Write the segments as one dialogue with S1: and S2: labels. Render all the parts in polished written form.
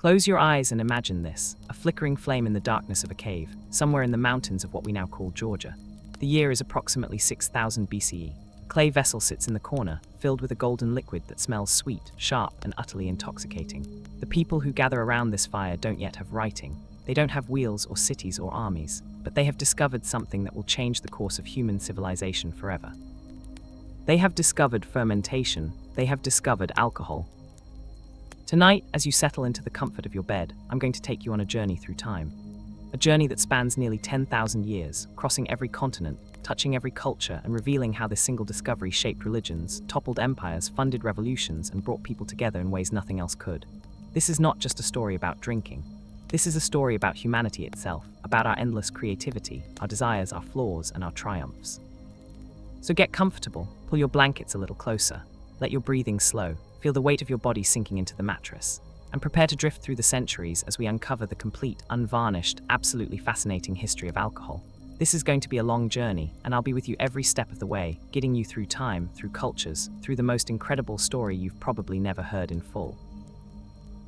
S1: Close your eyes and imagine this, a flickering flame in the darkness of a cave, somewhere in the mountains of what we now call Georgia. The year is approximately 6000 BCE. A clay vessel sits in the corner, filled with a golden liquid that smells sweet, sharp, and utterly intoxicating. The people who gather around this fire don't yet have writing. They don't have wheels or cities or armies, but they have discovered something that will change the course of human civilization forever. They have discovered fermentation. They have discovered alcohol. Tonight, as you settle into the comfort of your bed, I'm going to take you on a journey through time. A journey that spans nearly 10,000 years, crossing every continent, touching every culture, and revealing how this single discovery shaped religions, toppled empires, funded revolutions, and brought people together in ways nothing else could. This is not just a story about drinking. This is a story about humanity itself, about our endless creativity, our desires, our flaws, and our triumphs. So get comfortable, pull your blankets a little closer, let your breathing slow, feel the weight of your body sinking into the mattress, and prepare to drift through the centuries as we uncover the complete, unvarnished, absolutely fascinating history of alcohol. This is going to be a long journey, and I'll be with you every step of the way, guiding you through time, through cultures, through the most incredible story you've probably never heard in full.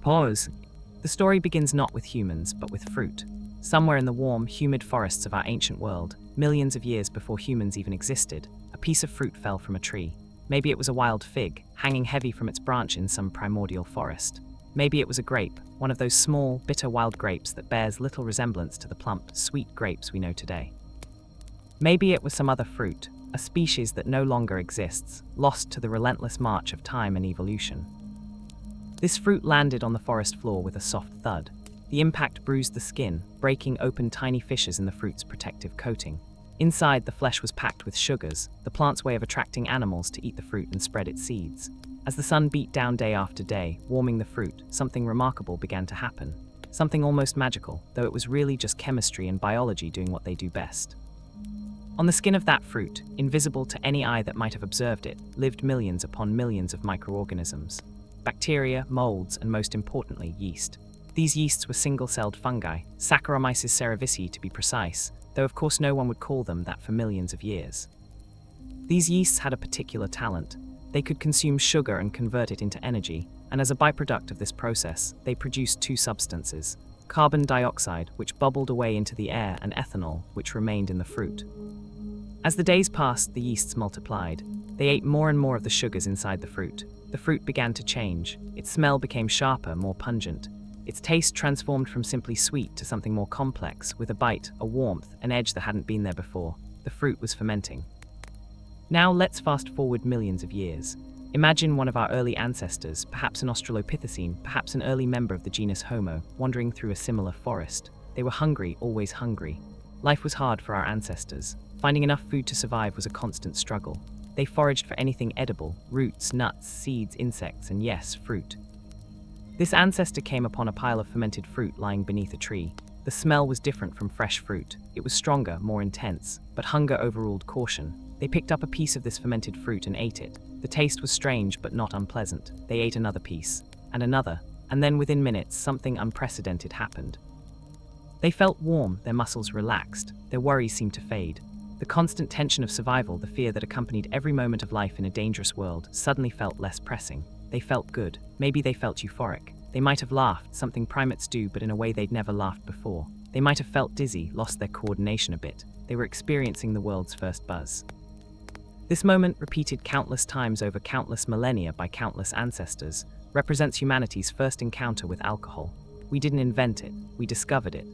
S1: Pause. The story begins not with humans, but with fruit. Somewhere in the warm, humid forests of our ancient world, millions of years before humans even existed, a piece of fruit fell from a tree. Maybe it was a wild fig, hanging heavy from its branch in some primordial forest. Maybe it was a grape, one of those small, bitter wild grapes that bears little resemblance to the plump, sweet grapes we know today. Maybe it was some other fruit, a species that no longer exists, lost to the relentless march of time and evolution. This fruit landed on the forest floor with a soft thud. The impact bruised the skin, breaking open tiny fissures in the fruit's protective coating. Inside, the flesh was packed with sugars, the plant's way of attracting animals to eat the fruit and spread its seeds. As the sun beat down day after day, warming the fruit, something remarkable began to happen. Something almost magical, though it was really just chemistry and biology doing what they do best. On the skin of that fruit, invisible to any eye that might have observed it, lived millions upon millions of microorganisms. Bacteria, molds, and most importantly, yeast. These yeasts were single-celled fungi, Saccharomyces cerevisiae to be precise, though of course no one would call them that for millions of years. These yeasts had a particular talent. They could consume sugar and convert it into energy, and as a byproduct of this process, they produced two substances: carbon dioxide, which bubbled away into the air, and ethanol, which remained in the fruit. As the days passed, the yeasts multiplied. They ate more and more of the sugars inside the fruit. The fruit began to change. Its smell became sharper, more pungent. Its taste transformed from simply sweet to something more complex, with a bite, a warmth, an edge that hadn't been there before. The fruit was fermenting. Now let's fast forward millions of years. Imagine one of our early ancestors, perhaps an Australopithecine, perhaps an early member of the genus Homo, wandering through a similar forest. They were hungry, always hungry. Life was hard for our ancestors. Finding enough food to survive was a constant struggle. They foraged for anything edible: roots, nuts, seeds, insects, and yes, fruit. This ancestor came upon a pile of fermented fruit lying beneath a tree. The smell was different from fresh fruit. It was stronger, more intense, but hunger overruled caution. They picked up a piece of this fermented fruit and ate it. The taste was strange but not unpleasant. They ate another piece, and another, and then within minutes, something unprecedented happened. They felt warm, their muscles relaxed, their worries seemed to fade. The constant tension of survival, the fear that accompanied every moment of life in a dangerous world, suddenly felt less pressing. They felt good. Maybe they felt euphoric. They might have laughed, something primates do, but in a way they'd never laughed before. They might have felt dizzy, lost their coordination a bit. They were experiencing the world's first buzz. This moment, repeated countless times over countless millennia by countless ancestors, represents humanity's first encounter with alcohol. We didn't invent it, we discovered it.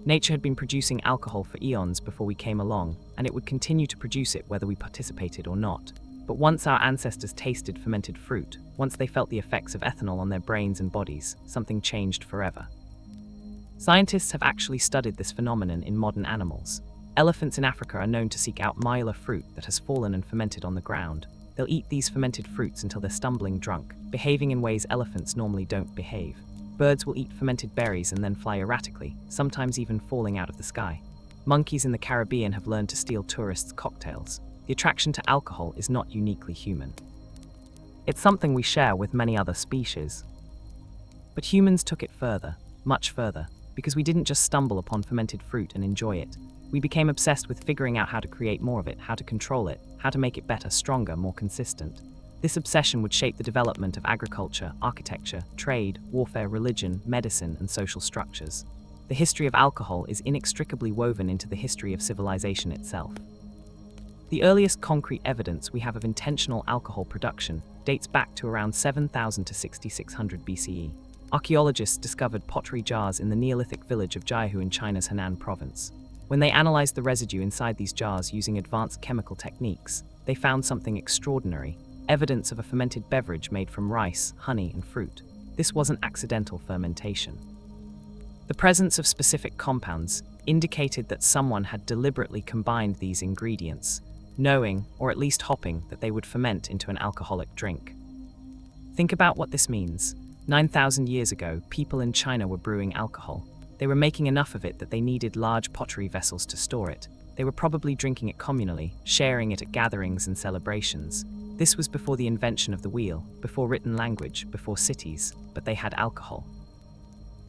S1: Nature had been producing alcohol for eons before we came along, and it would continue to produce it whether we participated or not. But once our ancestors tasted fermented fruit, once they felt the effects of ethanol on their brains and bodies, something changed forever. Scientists have actually studied this phenomenon in modern animals. Elephants in Africa are known to seek out mylar fruit that has fallen and fermented on the ground. They'll eat these fermented fruits until they're stumbling drunk, behaving in ways elephants normally don't behave. Birds will eat fermented berries and then fly erratically, sometimes even falling out of the sky. Monkeys in the Caribbean have learned to steal tourists' cocktails. The attraction to alcohol is not uniquely human. It's something we share with many other species. But humans took it further, much further, because we didn't just stumble upon fermented fruit and enjoy it. We became obsessed with figuring out how to create more of it, how to control it, how to make it better, stronger, more consistent. This obsession would shape the development of agriculture, architecture, trade, warfare, religion, medicine, and social structures. The history of alcohol is inextricably woven into the history of civilization itself. The earliest concrete evidence we have of intentional alcohol production dates back to around 7000 to 6600 BCE. Archaeologists discovered pottery jars in the Neolithic village of Jiahu in China's Henan province. When they analyzed the residue inside these jars using advanced chemical techniques, they found something extraordinary: evidence of a fermented beverage made from rice, honey, and fruit. This wasn't accidental fermentation. The presence of specific compounds indicated that someone had deliberately combined these ingredients, knowing, or at least hoping, that they would ferment into an alcoholic drink. Think about what this means. 9,000 years ago, people in China were brewing alcohol. They were making enough of it that they needed large pottery vessels to store it. They were probably drinking it communally, sharing it at gatherings and celebrations. This was before the invention of the wheel, before written language, before cities, but they had alcohol.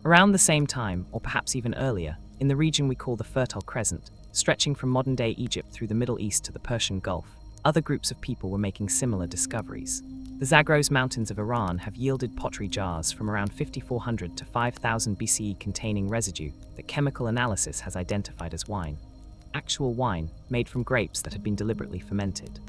S1: Around the same time, or perhaps even earlier, in the region we call the Fertile Crescent, stretching from modern-day Egypt through the Middle East to the Persian Gulf, other groups of people were making similar discoveries. The Zagros Mountains of Iran have yielded pottery jars from around 5400 to 5000 BCE containing residue that chemical analysis has identified as wine. Actual wine, made from grapes that had been deliberately fermented.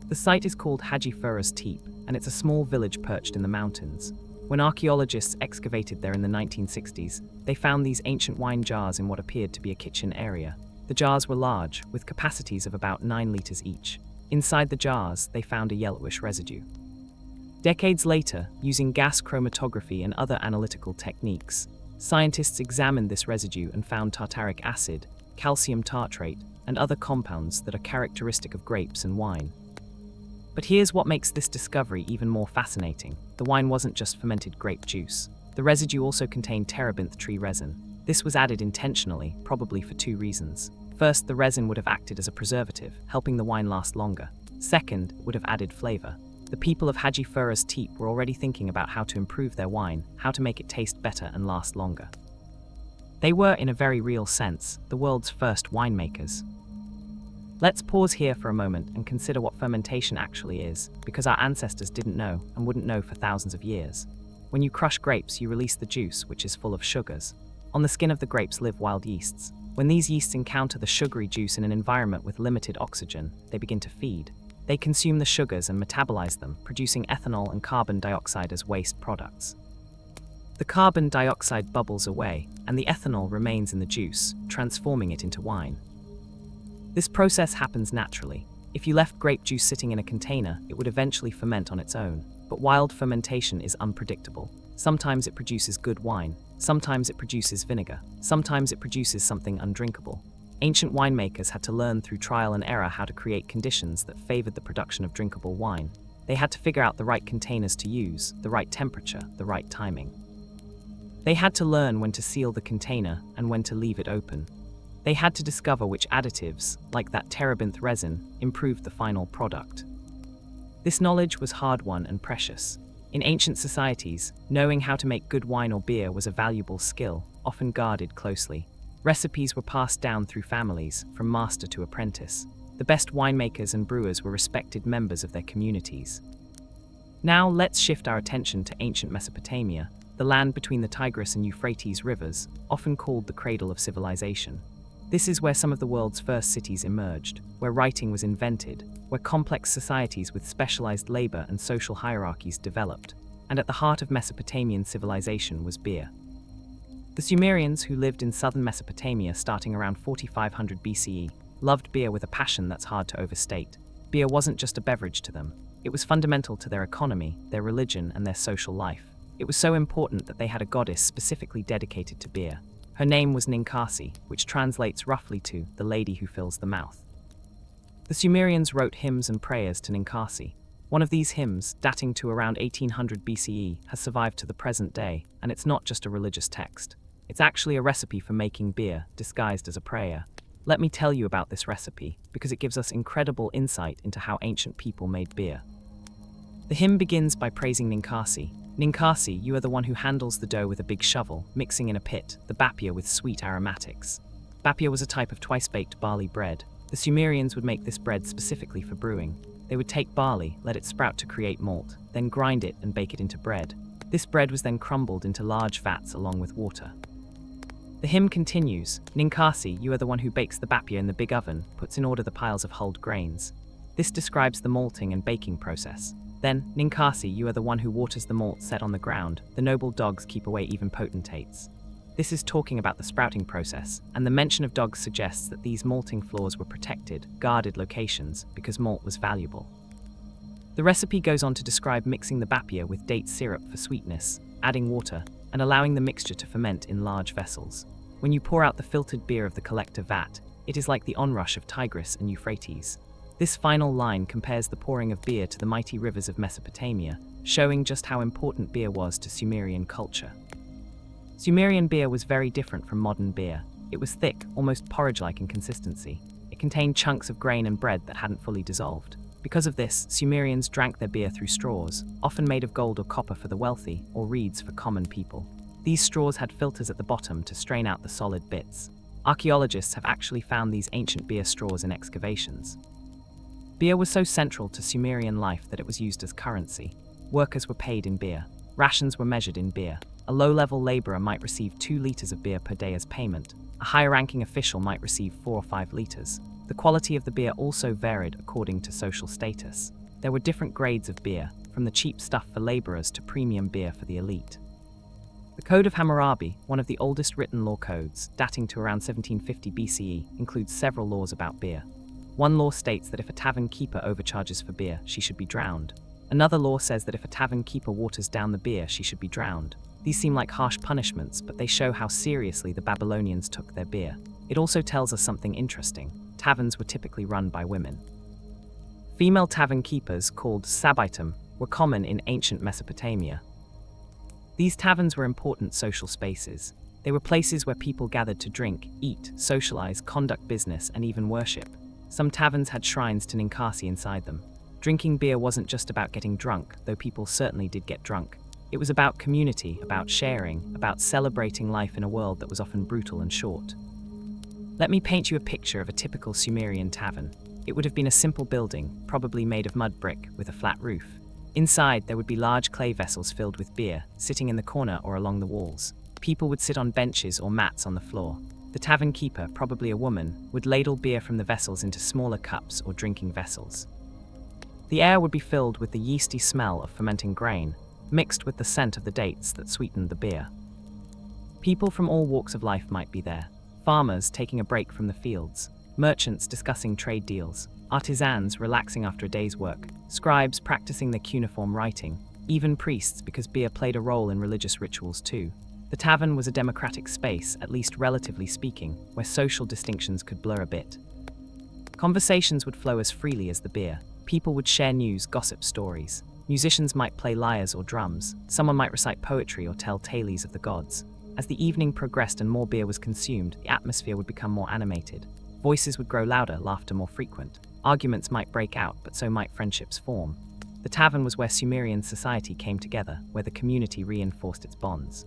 S1: The site is called Haji Furrah's Teep, and it's a small village perched in the mountains. When archaeologists excavated there in the 1960s, they found these ancient wine jars in what appeared to be a kitchen area. The jars were large, with capacities of about 9 liters each. Inside the jars, they found a yellowish residue. Decades later, using gas chromatography and other analytical techniques, scientists examined this residue and found tartaric acid, calcium tartrate, and other compounds that are characteristic of grapes and wine. But here's what makes this discovery even more fascinating. The wine wasn't just fermented grape juice. The residue also contained terebinth tree resin. This was added intentionally, probably for 2 reasons. First, the resin would have acted as a preservative, helping the wine last longer. Second, it would have added flavor. The people of Haji Furrah's Teep were already thinking about how to improve their wine, how to make it taste better and last longer. They were, in a very real sense, the world's first winemakers. Let's pause here for a moment and consider what fermentation actually is, because our ancestors didn't know and wouldn't know for thousands of years. When you crush grapes, you release the juice, which is full of sugars. On the skin of the grapes live wild yeasts. When these yeasts encounter the sugary juice in an environment with limited oxygen, they begin to feed. They consume the sugars and metabolize them, producing ethanol and carbon dioxide as waste products. The carbon dioxide bubbles away, and the ethanol remains in the juice, transforming it into wine. This process happens naturally. If you left grape juice sitting in a container, it would eventually ferment on its own. But wild fermentation is unpredictable. Sometimes it produces good wine, sometimes it produces vinegar, sometimes it produces something undrinkable. Ancient winemakers had to learn through trial and error how to create conditions that favored the production of drinkable wine. They had to figure out the right containers to use, the right temperature, the right timing. They had to learn when to seal the container and when to leave it open. They had to discover which additives, like that terebinth resin, improved the final product. This knowledge was hard-won and precious. In ancient societies, knowing how to make good wine or beer was a valuable skill, often guarded closely. Recipes were passed down through families, from master to apprentice. The best winemakers and brewers were respected members of their communities. Now let's shift our attention to ancient Mesopotamia, the land between the Tigris and Euphrates rivers, often called the cradle of civilization. This is where some of the world's first cities emerged, where writing was invented, where complex societies with specialized labor and social hierarchies developed, and at the heart of Mesopotamian civilization was beer. The Sumerians, who lived in southern Mesopotamia starting around 4500 BCE, loved beer with a passion that's hard to overstate. Beer wasn't just a beverage to them. It was fundamental to their economy, their religion, and their social life. It was so important that they had a goddess specifically dedicated to beer. Her name was Ninkasi, which translates roughly to the lady who fills the mouth. The Sumerians wrote hymns and prayers to Ninkasi. One of these hymns, dating to around 1800 BCE, has survived to the present day, and it's not just a religious text. It's actually a recipe for making beer, disguised as a prayer. Let me tell you about this recipe, because it gives us incredible insight into how ancient people made beer. The hymn begins by praising Ninkasi. Ninkasi, you are the one who handles the dough with a big shovel, mixing in a pit, the bapia with sweet aromatics. Bapia was a type of twice-baked barley bread. The Sumerians would make this bread specifically for brewing. They would take barley, let it sprout to create malt, then grind it and bake it into bread. This bread was then crumbled into large vats along with water. The hymn continues, Ninkasi, you are the one who bakes the bapia in the big oven, puts in order the piles of hulled grains. This describes the malting and baking process. Then, Ninkasi, you are the one who waters the malt set on the ground, the noble dogs keep away even potentates. This is talking about the sprouting process, and the mention of dogs suggests that these malting floors were protected, guarded locations because malt was valuable. The recipe goes on to describe mixing the bapia with date syrup for sweetness, adding water, and allowing the mixture to ferment in large vessels. When you pour out the filtered beer of the collector vat, it is like the onrush of Tigris and Euphrates. This final line compares the pouring of beer to the mighty rivers of Mesopotamia, showing just how important beer was to Sumerian culture. Sumerian beer was very different from modern beer. It was thick, almost porridge-like in consistency. It contained chunks of grain and bread that hadn't fully dissolved. Because of this, Sumerians drank their beer through straws, often made of gold or copper for the wealthy, or reeds for common people. These straws had filters at the bottom to strain out the solid bits. Archaeologists have actually found these ancient beer straws in excavations. Beer was so central to Sumerian life that it was used as currency. Workers were paid in beer. Rations were measured in beer. A low-level laborer might receive 2 liters of beer per day as payment. A higher-ranking official might receive 4 or 5 liters. The quality of the beer also varied according to social status. There were different grades of beer, from the cheap stuff for laborers to premium beer for the elite. The Code of Hammurabi, one of the oldest written law codes, dating to around 1750 BCE, includes several laws about beer. One law states that if a tavern keeper overcharges for beer, she should be drowned. Another law says that if a tavern keeper waters down the beer, she should be drowned. These seem like harsh punishments, but they show how seriously the Babylonians took their beer. It also tells us something interesting. Taverns were typically run by women. Female tavern keepers, called sabitum, were common in ancient Mesopotamia. These taverns were important social spaces. They were places where people gathered to drink, eat, socialize, conduct business, and even worship. Some taverns had shrines to Ninkasi inside them. Drinking beer wasn't just about getting drunk, though people certainly did get drunk. It was about community, about sharing, about celebrating life in a world that was often brutal and short. Let me paint you a picture of a typical Sumerian tavern. It would have been a simple building, probably made of mud brick, with a flat roof. Inside, there would be large clay vessels filled with beer, sitting in the corner or along the walls. People would sit on benches or mats on the floor. The tavern keeper, probably a woman, would ladle beer from the vessels into smaller cups or drinking vessels. The air would be filled with the yeasty smell of fermenting grain, mixed with the scent of the dates that sweetened the beer. People from all walks of life might be there. Farmers taking a break from the fields, merchants discussing trade deals, artisans relaxing after a day's work, scribes practicing their cuneiform writing, even priests because beer played a role in religious rituals too. The tavern was a democratic space, at least relatively speaking, where social distinctions could blur a bit. Conversations would flow as freely as the beer. People would share news, gossip, stories. Musicians might play lyres or drums. Someone might recite poetry or tell tales of the gods. As the evening progressed and more beer was consumed, the atmosphere would become more animated. Voices would grow louder, laughter more frequent. Arguments might break out, but so might friendships form. The tavern was where Sumerian society came together, where the community reinforced its bonds.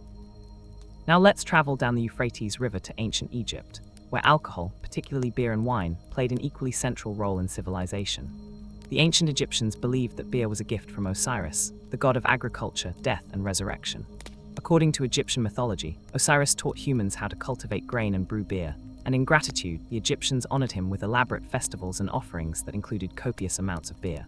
S1: Now let's travel down the Euphrates River to ancient Egypt, where alcohol, particularly beer and wine, played an equally central role in civilization. The ancient Egyptians believed that beer was a gift from Osiris, the god of agriculture, death, and resurrection. According to Egyptian mythology, Osiris taught humans how to cultivate grain and brew beer, and in gratitude, the Egyptians honored him with elaborate festivals and offerings that included copious amounts of beer.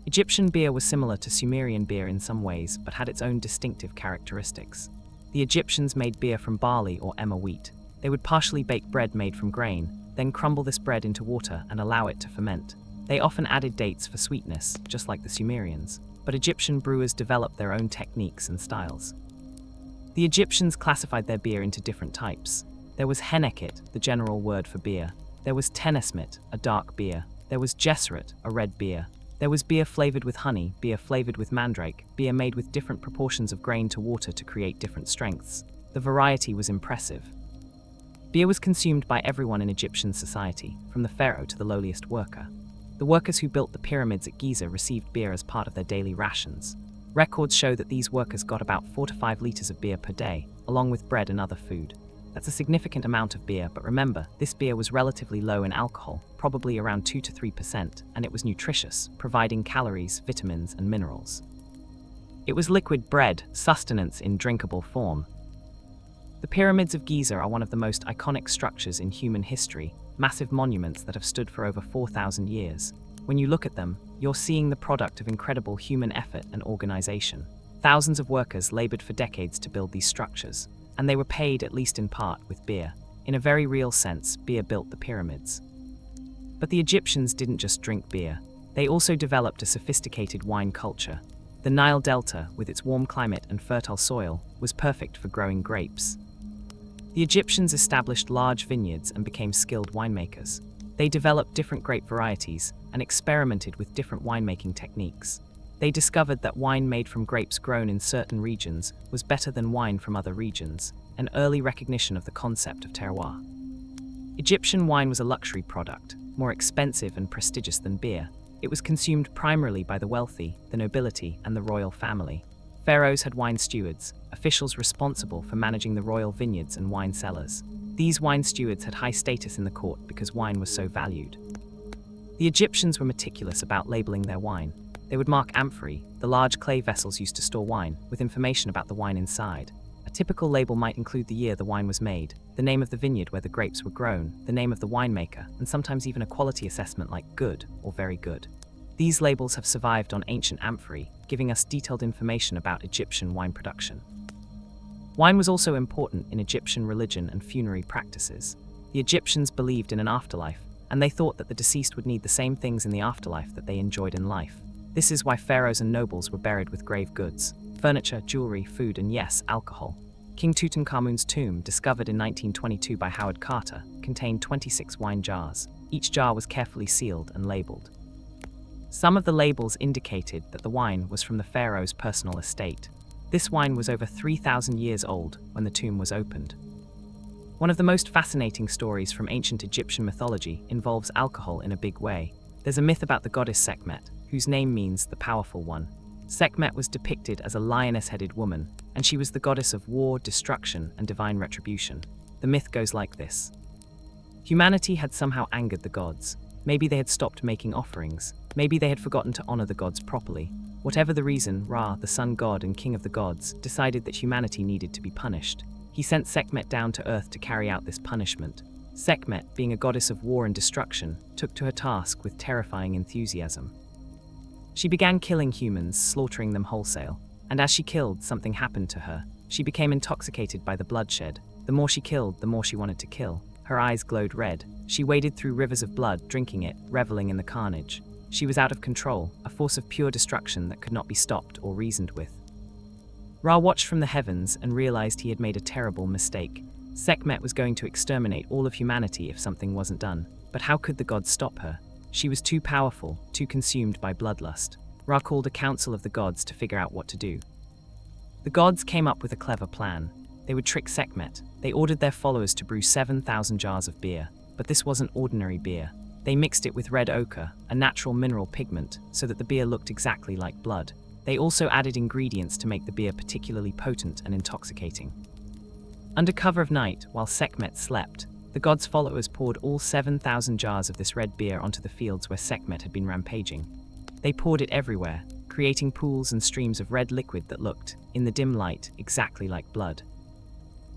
S1: Egyptian beer was similar to Sumerian beer in some ways, but had its own distinctive characteristics. The Egyptians made beer from barley or emmer wheat. They would partially bake bread made from grain, then crumble this bread into water and allow it to ferment. They often added dates for sweetness, just like the Sumerians, but Egyptian brewers developed their own techniques and styles. The Egyptians classified their beer into different types. There was heneket, the general word for beer. There was tenesmit, a dark beer. There was gesserit, a red beer. There was beer flavored with honey, beer flavored with mandrake, beer made with different proportions of grain to water to create different strengths. The variety was impressive. Beer was consumed by everyone in Egyptian society, from the pharaoh to the lowliest worker. The workers who built the pyramids at Giza received beer as part of their daily rations. Records show that these workers got about 4 to 5 liters of beer per day, along with bread and other food. That's a significant amount of beer, but remember, this beer was relatively low in alcohol, probably around 2 to 3%, and it was nutritious, providing calories, vitamins, and minerals. It was liquid bread, sustenance in drinkable form. The pyramids of Giza are one of the most iconic structures in human history, massive monuments that have stood for over 4,000 years. When you look at them, you're seeing the product of incredible human effort and organization. Thousands of workers labored for decades to build these structures, and they were paid, at least in part, with beer. In a very real sense, beer built the pyramids. But the Egyptians didn't just drink beer. They also developed a sophisticated wine culture. The Nile Delta, with its warm climate and fertile soil, was perfect for growing grapes. The Egyptians established large vineyards and became skilled winemakers. They developed different grape varieties and experimented with different winemaking techniques. They discovered that wine made from grapes grown in certain regions was better than wine from other regions, an early recognition of the concept of terroir. Egyptian wine was a luxury product, more expensive and prestigious than beer. It was consumed primarily by the wealthy, the nobility, and the royal family. Pharaohs had wine stewards, officials responsible for managing the royal vineyards and wine cellars. These wine stewards had high status in the court because wine was so valued. The Egyptians were meticulous about labeling their wine. They would mark amphorae, the large clay vessels used to store wine, with information about the wine inside. A typical label might include the year the wine was made, the name of the vineyard where the grapes were grown, the name of the winemaker, and sometimes even a quality assessment like good or very good. These labels have survived on ancient amphorae, giving us detailed information about Egyptian wine production. Wine was also important in Egyptian religion and funerary practices. The Egyptians believed in an afterlife, and they thought that the deceased would need the same things in the afterlife that they enjoyed in life. This is why pharaohs and nobles were buried with grave goods, furniture, jewelry, food, and yes, alcohol. King Tutankhamun's tomb, discovered in 1922 by Howard Carter, contained 26 wine jars. Each jar was carefully sealed and labeled. Some of the labels indicated that the wine was from the pharaoh's personal estate. This wine was over 3,000 years old when the tomb was opened. One of the most fascinating stories from ancient Egyptian mythology involves alcohol in a big way. There's a myth about the goddess Sekhmet, whose name means the powerful one. Sekhmet was depicted as a lioness-headed woman, and she was the goddess of war, destruction, and divine retribution. The myth goes like this. Humanity had somehow angered the gods. Maybe they had stopped making offerings. Maybe they had forgotten to honor the gods properly. Whatever the reason, Ra, the sun god and king of the gods, decided that humanity needed to be punished. He sent Sekhmet down to earth to carry out this punishment. Sekhmet, being a goddess of war and destruction, took to her task with terrifying enthusiasm. She began killing humans, slaughtering them wholesale. And as she killed, something happened to her. She became intoxicated by the bloodshed. The more she killed, the more she wanted to kill. Her eyes glowed red. She waded through rivers of blood, drinking it, reveling in the carnage. She was out of control, a force of pure destruction that could not be stopped or reasoned with. Ra watched from the heavens and realized he had made a terrible mistake. Sekhmet was going to exterminate all of humanity if something wasn't done. But how could the gods stop her? She was too powerful, too consumed by bloodlust. Ra called a council of the gods to figure out what to do. The gods came up with a clever plan. They would trick Sekhmet. They ordered their followers to brew 7,000 jars of beer. But this wasn't ordinary beer. They mixed it with red ochre, a natural mineral pigment, so that the beer looked exactly like blood. They also added ingredients to make the beer particularly potent and intoxicating. Under cover of night, while Sekhmet slept, the god's followers poured all 7,000 jars of this red beer onto the fields where Sekhmet had been rampaging. They poured it everywhere, creating pools and streams of red liquid that looked, in the dim light, exactly like blood.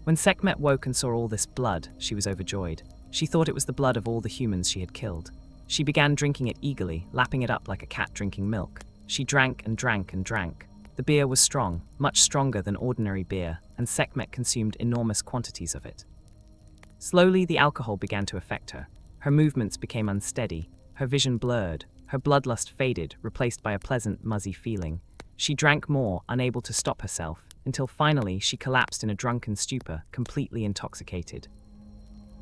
S1: When Sekhmet woke and saw all this blood, she was overjoyed. She thought it was the blood of all the humans she had killed. She began drinking it eagerly, lapping it up like a cat drinking milk. She drank and drank and drank. The beer was strong, much stronger than ordinary beer, and Sekhmet consumed enormous quantities of it. Slowly, the alcohol began to affect her. Her movements became unsteady, her vision blurred, her bloodlust faded, replaced by a pleasant, muzzy feeling. She drank more, unable to stop herself, until finally she collapsed in a drunken stupor, completely intoxicated.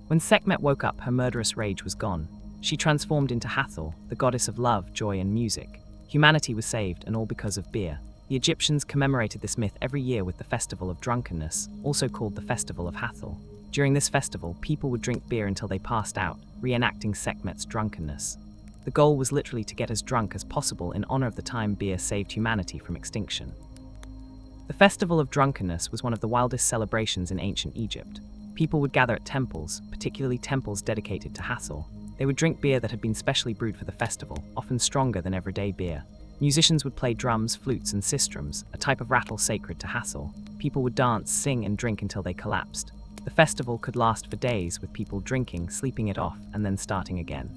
S1: When Sekhmet woke up, her murderous rage was gone. She transformed into Hathor, the goddess of love, joy, and music. Humanity was saved, and all because of beer. The Egyptians commemorated this myth every year with the Festival of Drunkenness, also called the Festival of Hathor. During this festival, people would drink beer until they passed out, reenacting Sekhmet's drunkenness. The goal was literally to get as drunk as possible in honor of the time beer saved humanity from extinction. The Festival of Drunkenness was one of the wildest celebrations in ancient Egypt. People would gather at temples, particularly temples dedicated to Hathor. They would drink beer that had been specially brewed for the festival, often stronger than everyday beer. Musicians would play drums, flutes, and sistrums, a type of rattle sacred to Hathor. People would dance, sing, and drink until they collapsed. The festival could last for days, with people drinking, sleeping it off, and then starting again.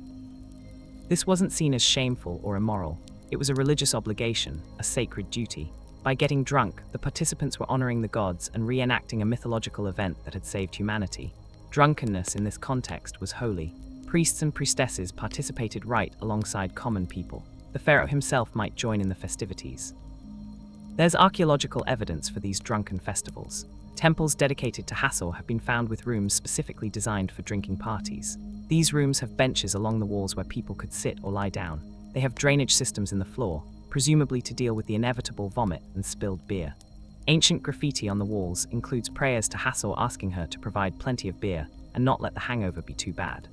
S1: This wasn't seen as shameful or immoral. It was a religious obligation, a sacred duty. By getting drunk, the participants were honoring the gods and reenacting a mythological event that had saved humanity. Drunkenness in this context was holy. Priests and priestesses participated right alongside common people. The pharaoh himself might join in the festivities. There's archaeological evidence for these drunken festivals. Temples dedicated to Hathor have been found with rooms specifically designed for drinking parties. These rooms have benches along the walls where people could sit or lie down. They have drainage systems in the floor, presumably to deal with the inevitable vomit and spilled beer. Ancient graffiti on the walls includes prayers to Hathor asking her to provide plenty of beer and not let the hangover be too bad.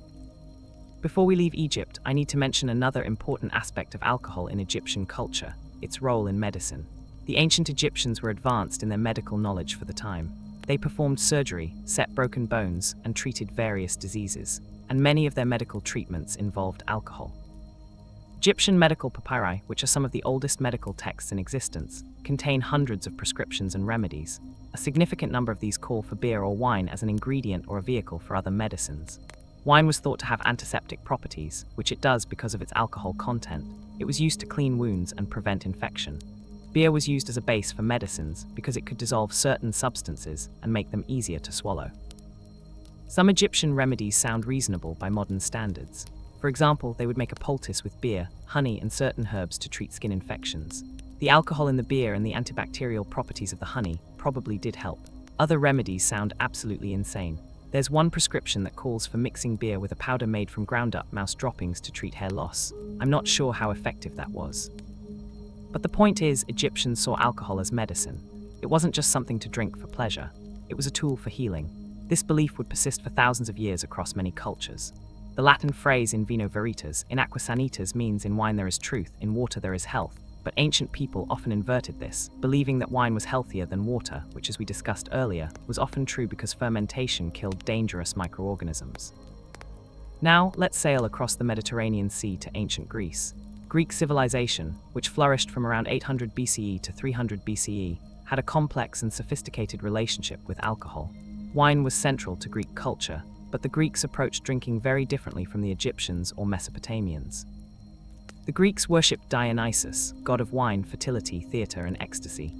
S1: Before we leave Egypt, I need to mention another important aspect of alcohol in Egyptian culture, its role in medicine. The ancient Egyptians were advanced in their medical knowledge for the time. They performed surgery, set broken bones, and treated various diseases, and many of their medical treatments involved alcohol. Egyptian medical papyri, which are some of the oldest medical texts in existence, contain hundreds of prescriptions and remedies. A significant number of these call for beer or wine as an ingredient or a vehicle for other medicines. Wine was thought to have antiseptic properties, which it does because of its alcohol content. It was used to clean wounds and prevent infection. Beer was used as a base for medicines because it could dissolve certain substances and make them easier to swallow. Some Egyptian remedies sound reasonable by modern standards. For example, they would make a poultice with beer, honey, and certain herbs to treat skin infections. The alcohol in the beer and the antibacterial properties of the honey probably did help. Other remedies sound absolutely insane. There's one prescription that calls for mixing beer with a powder made from ground-up mouse droppings to treat hair loss. I'm not sure how effective that was. But the point is, Egyptians saw alcohol as medicine. It wasn't just something to drink for pleasure. It was a tool for healing. This belief would persist for thousands of years across many cultures. The Latin phrase in vino veritas, in aqua sanitas means in wine there is truth, in water there is health. But ancient people often inverted this, believing that wine was healthier than water, which, as we discussed earlier, was often true because fermentation killed dangerous microorganisms. Now, let's sail across the Mediterranean Sea to ancient Greece. Greek civilization, which flourished from around 800 BCE to 300 BCE, had a complex and sophisticated relationship with alcohol. Wine was central to Greek culture, but the Greeks approached drinking very differently from the Egyptians or Mesopotamians. The Greeks worshipped Dionysus, god of wine, fertility, theatre, and ecstasy.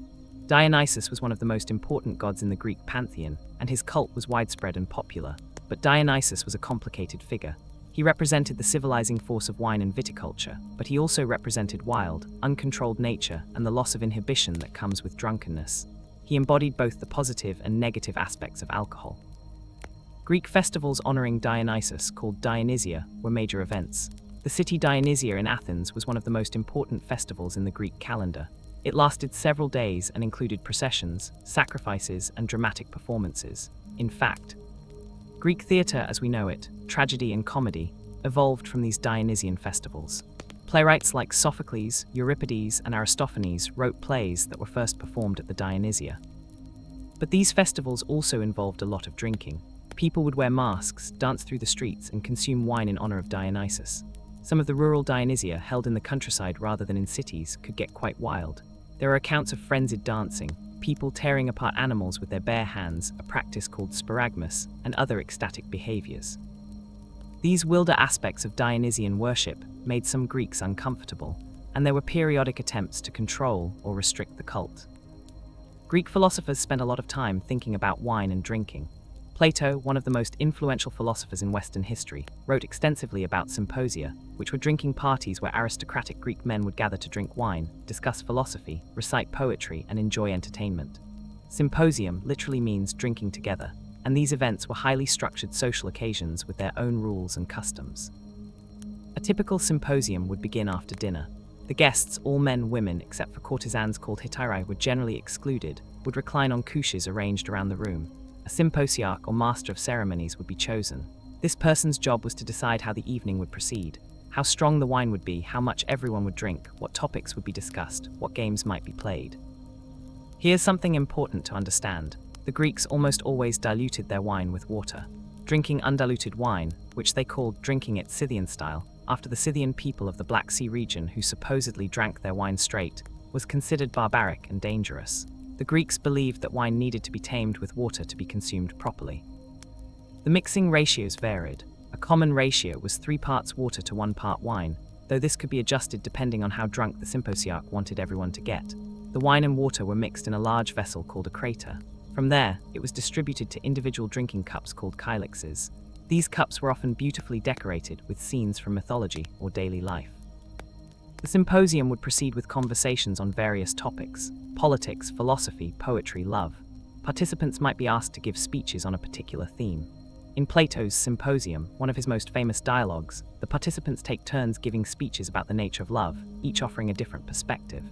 S1: Dionysus was one of the most important gods in the Greek pantheon, and his cult was widespread and popular. But Dionysus was a complicated figure. He represented the civilizing force of wine and viticulture, but he also represented wild, uncontrolled nature and the loss of inhibition that comes with drunkenness. He embodied both the positive and negative aspects of alcohol. Greek festivals honoring Dionysus, called Dionysia, were major events. The city Dionysia in Athens was one of the most important festivals in the Greek calendar. It lasted several days and included processions, sacrifices, and dramatic performances. In fact, Greek theatre as we know it, tragedy and comedy, evolved from these Dionysian festivals. Playwrights like Sophocles, Euripides, and Aristophanes wrote plays that were first performed at the Dionysia. But these festivals also involved a lot of drinking. People would wear masks, dance through the streets, and consume wine in honor of Dionysus. Some of the rural Dionysia, held in the countryside rather than in cities, could get quite wild. There are accounts of frenzied dancing, people tearing apart animals with their bare hands, a practice called sparagmus, and other ecstatic behaviors. These wilder aspects of Dionysian worship made some Greeks uncomfortable, and there were periodic attempts to control or restrict the cult. Greek philosophers spent a lot of time thinking about wine and drinking. Plato, one of the most influential philosophers in Western history, wrote extensively about symposia, which were drinking parties where aristocratic Greek men would gather to drink wine, discuss philosophy, recite poetry, and enjoy entertainment. Symposium literally means drinking together, and these events were highly structured social occasions with their own rules and customs. A typical symposium would begin after dinner. The guests, all men, women, except for courtesans called hetairai, were generally excluded, would recline on couches arranged around the room. A symposiarch or master of ceremonies would be chosen. This person's job was to decide how the evening would proceed, how strong the wine would be, how much everyone would drink, what topics would be discussed, what games might be played. Here's something important to understand. The Greeks almost always diluted their wine with water. Drinking undiluted wine, which they called drinking it Scythian style, after the Scythian people of the Black Sea region who supposedly drank their wine straight, was considered barbaric and dangerous. The Greeks believed that wine needed to be tamed with water to be consumed properly. The mixing ratios varied. A common ratio was 3 parts water to 1 part wine, though this could be adjusted depending on how drunk the symposiarch wanted everyone to get. The wine and water were mixed in a large vessel called a crater. From there, it was distributed to individual drinking cups called kylixes. These cups were often beautifully decorated with scenes from mythology or daily life. The symposium would proceed with conversations on various topics: politics, philosophy, poetry, love. Participants might be asked to give speeches on a particular theme. In Plato's Symposium, one of his most famous dialogues, the participants take turns giving speeches about the nature of love, each offering a different perspective.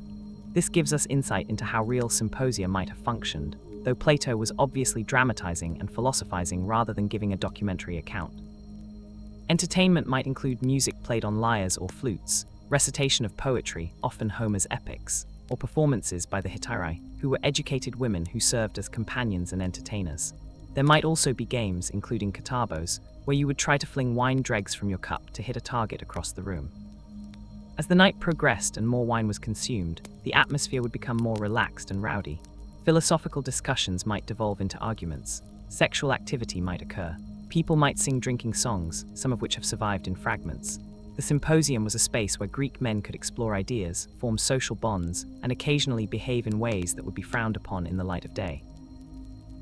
S1: This gives us insight into how real symposia might have functioned, though Plato was obviously dramatizing and philosophizing rather than giving a documentary account. Entertainment might include music played on lyres or flutes, recitation of poetry, often Homer's epics, or performances by the hetairai, who were educated women who served as companions and entertainers. There might also be games, including katabos, where you would try to fling wine dregs from your cup to hit a target across the room. As the night progressed and more wine was consumed, the atmosphere would become more relaxed and rowdy. Philosophical discussions might devolve into arguments. Sexual activity might occur. People might sing drinking songs, some of which have survived in fragments. The symposium was a space where Greek men could explore ideas, form social bonds, and occasionally behave in ways that would be frowned upon in the light of day.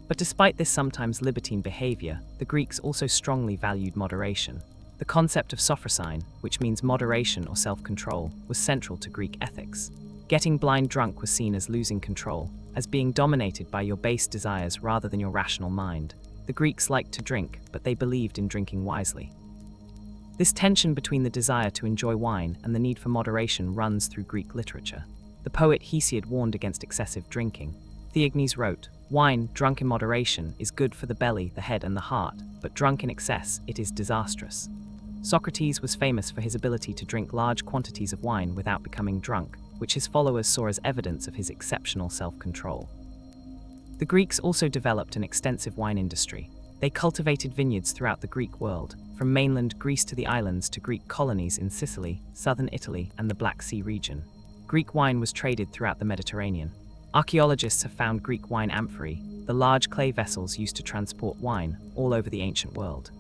S1: But despite this sometimes libertine behavior, the Greeks also strongly valued moderation. The concept of sophrosyne, which means moderation or self-control, was central to Greek ethics. Getting blind drunk was seen as losing control, as being dominated by your base desires rather than your rational mind. The Greeks liked to drink, but they believed in drinking wisely. This tension between the desire to enjoy wine and the need for moderation runs through Greek literature. The poet Hesiod warned against excessive drinking. Theognis wrote, "Wine, drunk in moderation, is good for the belly, the head, and the heart, but drunk in excess, it is disastrous." Socrates was famous for his ability to drink large quantities of wine without becoming drunk, which his followers saw as evidence of his exceptional self-control. The Greeks also developed an extensive wine industry. They cultivated vineyards throughout the Greek world, from mainland Greece to the islands to Greek colonies in Sicily, southern Italy, and the Black Sea region. Greek wine was traded throughout the Mediterranean. Archaeologists have found Greek wine amphorae, the large clay vessels used to transport wine, all over the ancient world.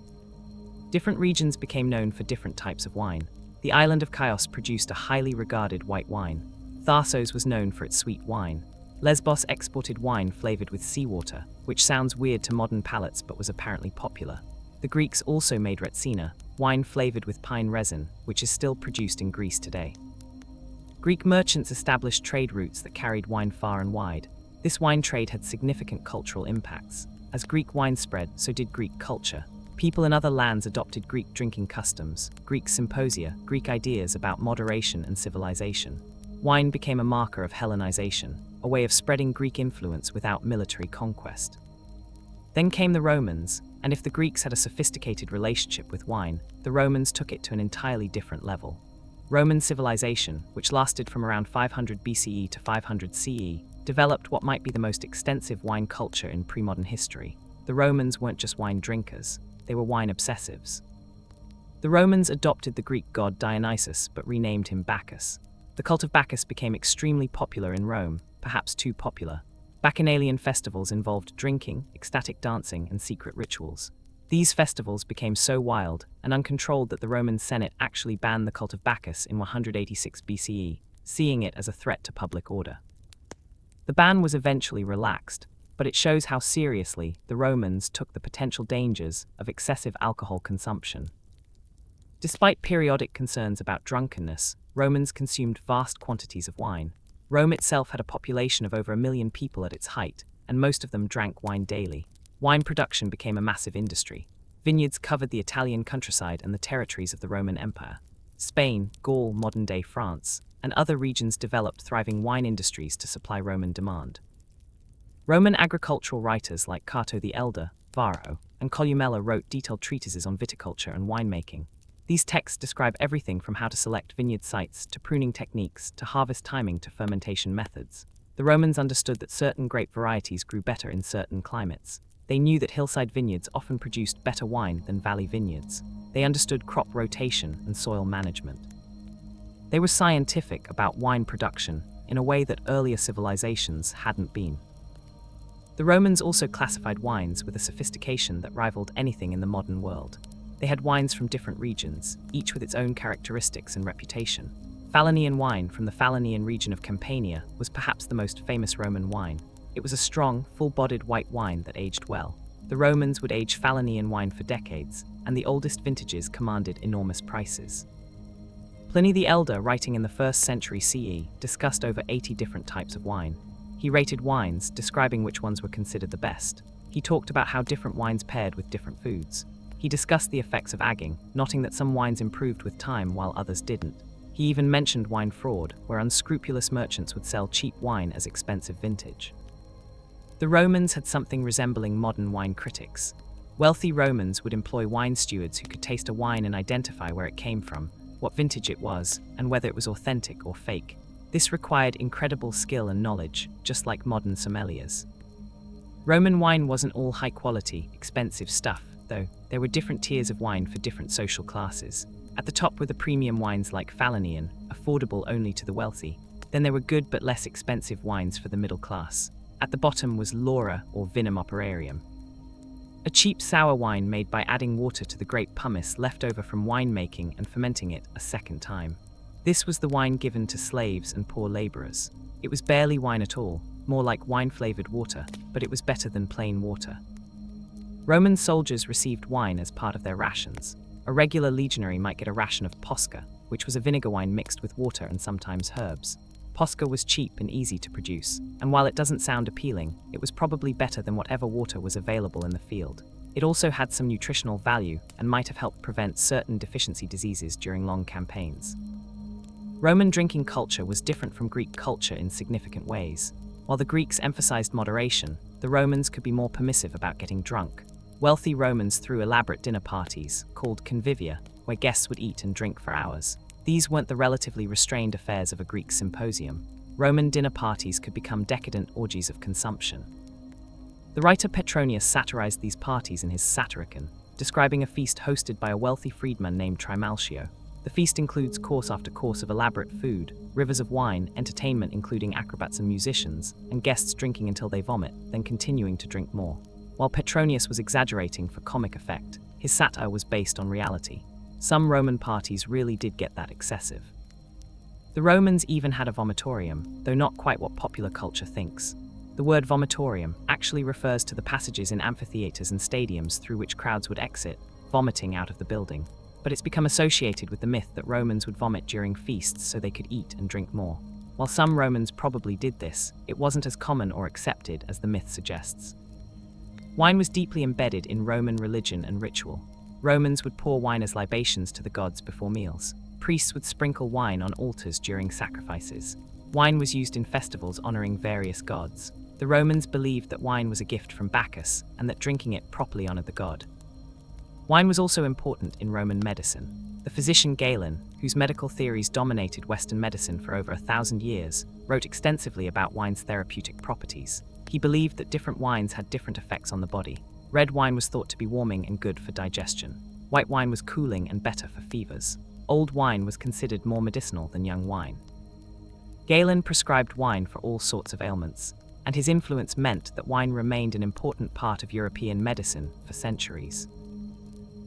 S1: Different regions became known for different types of wine. The island of Chios produced a highly regarded white wine. Tharsos was known for its sweet wine. Lesbos exported wine flavored with seawater, which sounds weird to modern palates but was apparently popular. The Greeks also made retsina, wine flavored with pine resin, which is still produced in Greece today. Greek merchants established trade routes that carried wine far and wide. This wine trade had significant cultural impacts. As Greek wine spread, so did Greek culture. People in other lands adopted Greek drinking customs, Greek symposia, Greek ideas about moderation and civilization. Wine became a marker of Hellenization, a way of spreading Greek influence without military conquest. Then came the Romans, and if the Greeks had a sophisticated relationship with wine, the Romans took it to an entirely different level. Roman civilization, which lasted from around 500 BCE to 500 CE, developed what might be the most extensive wine culture in pre-modern history. The Romans weren't just wine drinkers, they were wine obsessives. The Romans adopted the Greek god Dionysus but renamed him Bacchus. The cult of Bacchus became extremely popular in Rome, perhaps too popular. Bacchanalian festivals involved drinking, ecstatic dancing, and secret rituals. These festivals became so wild and uncontrolled that the Roman Senate actually banned the cult of Bacchus in 186 BCE, seeing it as a threat to public order. The ban was eventually relaxed, but it shows how seriously the Romans took the potential dangers of excessive alcohol consumption. Despite periodic concerns about drunkenness, Romans consumed vast quantities of wine. Rome itself had a population of over 1 million people at its height, and most of them drank wine daily. Wine production became a massive industry. Vineyards covered the Italian countryside and the territories of the Roman Empire. Spain, Gaul, modern-day France, and other regions developed thriving wine industries to supply Roman demand. Roman agricultural writers like Cato the Elder, Varro, and Columella wrote detailed treatises on viticulture and winemaking. These texts describe everything from how to select vineyard sites to pruning techniques to harvest timing to fermentation methods. The Romans understood that certain grape varieties grew better in certain climates. They knew that hillside vineyards often produced better wine than valley vineyards. They understood crop rotation and soil management. They were scientific about wine production in a way that earlier civilizations hadn't been. The Romans also classified wines with a sophistication that rivaled anything in the modern world. They had wines from different regions, each with its own characteristics and reputation. Falernian wine from the Falernian region of Campania was perhaps the most famous Roman wine. It was a strong, full-bodied white wine that aged well. The Romans would age Falernian wine for decades, and the oldest vintages commanded enormous prices. Pliny the Elder, writing in the 1st century CE, discussed over 80 different types of wine. He rated wines, describing which ones were considered the best. He talked about how different wines paired with different foods. He discussed the effects of aging, noting that some wines improved with time while others didn't. He even mentioned wine fraud, where unscrupulous merchants would sell cheap wine as expensive vintage. The Romans had something resembling modern wine critics. Wealthy Romans would employ wine stewards who could taste a wine and identify where it came from, what vintage it was, and whether it was authentic or fake. This required incredible skill and knowledge, just like modern sommeliers. Roman wine wasn't all high-quality, expensive stuff, though. There were different tiers of wine for different social classes. At the top were the premium wines like Falernian, affordable only to the wealthy. Then there were good but less expensive wines for the middle class. At the bottom was Laura, or Vinum Operarium, a cheap sour wine made by adding water to the grape pumice left over from winemaking and fermenting it a second time. This was the wine given to slaves and poor laborers. It was barely wine at all, more like wine-flavored water, but it was better than plain water. Roman soldiers received wine as part of their rations. A regular legionary might get a ration of posca, which was a vinegar wine mixed with water and sometimes herbs. Posca was cheap and easy to produce, and while it doesn't sound appealing, it was probably better than whatever water was available in the field. It also had some nutritional value and might have helped prevent certain deficiency diseases during long campaigns. Roman drinking culture was different from Greek culture in significant ways. While the Greeks emphasized moderation, the Romans could be more permissive about getting drunk. Wealthy Romans threw elaborate dinner parties, called convivia, where guests would eat and drink for hours. These weren't the relatively restrained affairs of a Greek symposium. Roman dinner parties could become decadent orgies of consumption. The writer Petronius satirized these parties in his Satyricon, describing a feast hosted by a wealthy freedman named Trimalchio. The feast includes course after course of elaborate food, rivers of wine, entertainment including acrobats and musicians, and guests drinking until they vomit, then continuing to drink more. While Petronius was exaggerating for comic effect, his satire was based on reality. Some Roman parties really did get that excessive. The Romans even had a vomitorium, though not quite what popular culture thinks. The word vomitorium actually refers to the passages in amphitheaters and stadiums through which crowds would exit, vomiting out of the building. But it's become associated with the myth that Romans would vomit during feasts so they could eat and drink more. While some Romans probably did this, it wasn't as common or accepted as the myth suggests. Wine was deeply embedded in Roman religion and ritual. Romans would pour wine as libations to the gods before meals. Priests would sprinkle wine on altars during sacrifices. Wine was used in festivals honoring various gods. The Romans believed that wine was a gift from Bacchus and that drinking it properly honored the god. Wine was also important in Roman medicine. The physician Galen, whose medical theories dominated Western medicine for over 1,000 years, wrote extensively about wine's therapeutic properties. He believed that different wines had different effects on the body. Red wine was thought to be warming and good for digestion. White wine was cooling and better for fevers. Old wine was considered more medicinal than young wine. Galen prescribed wine for all sorts of ailments, and his influence meant that wine remained an important part of European medicine for centuries.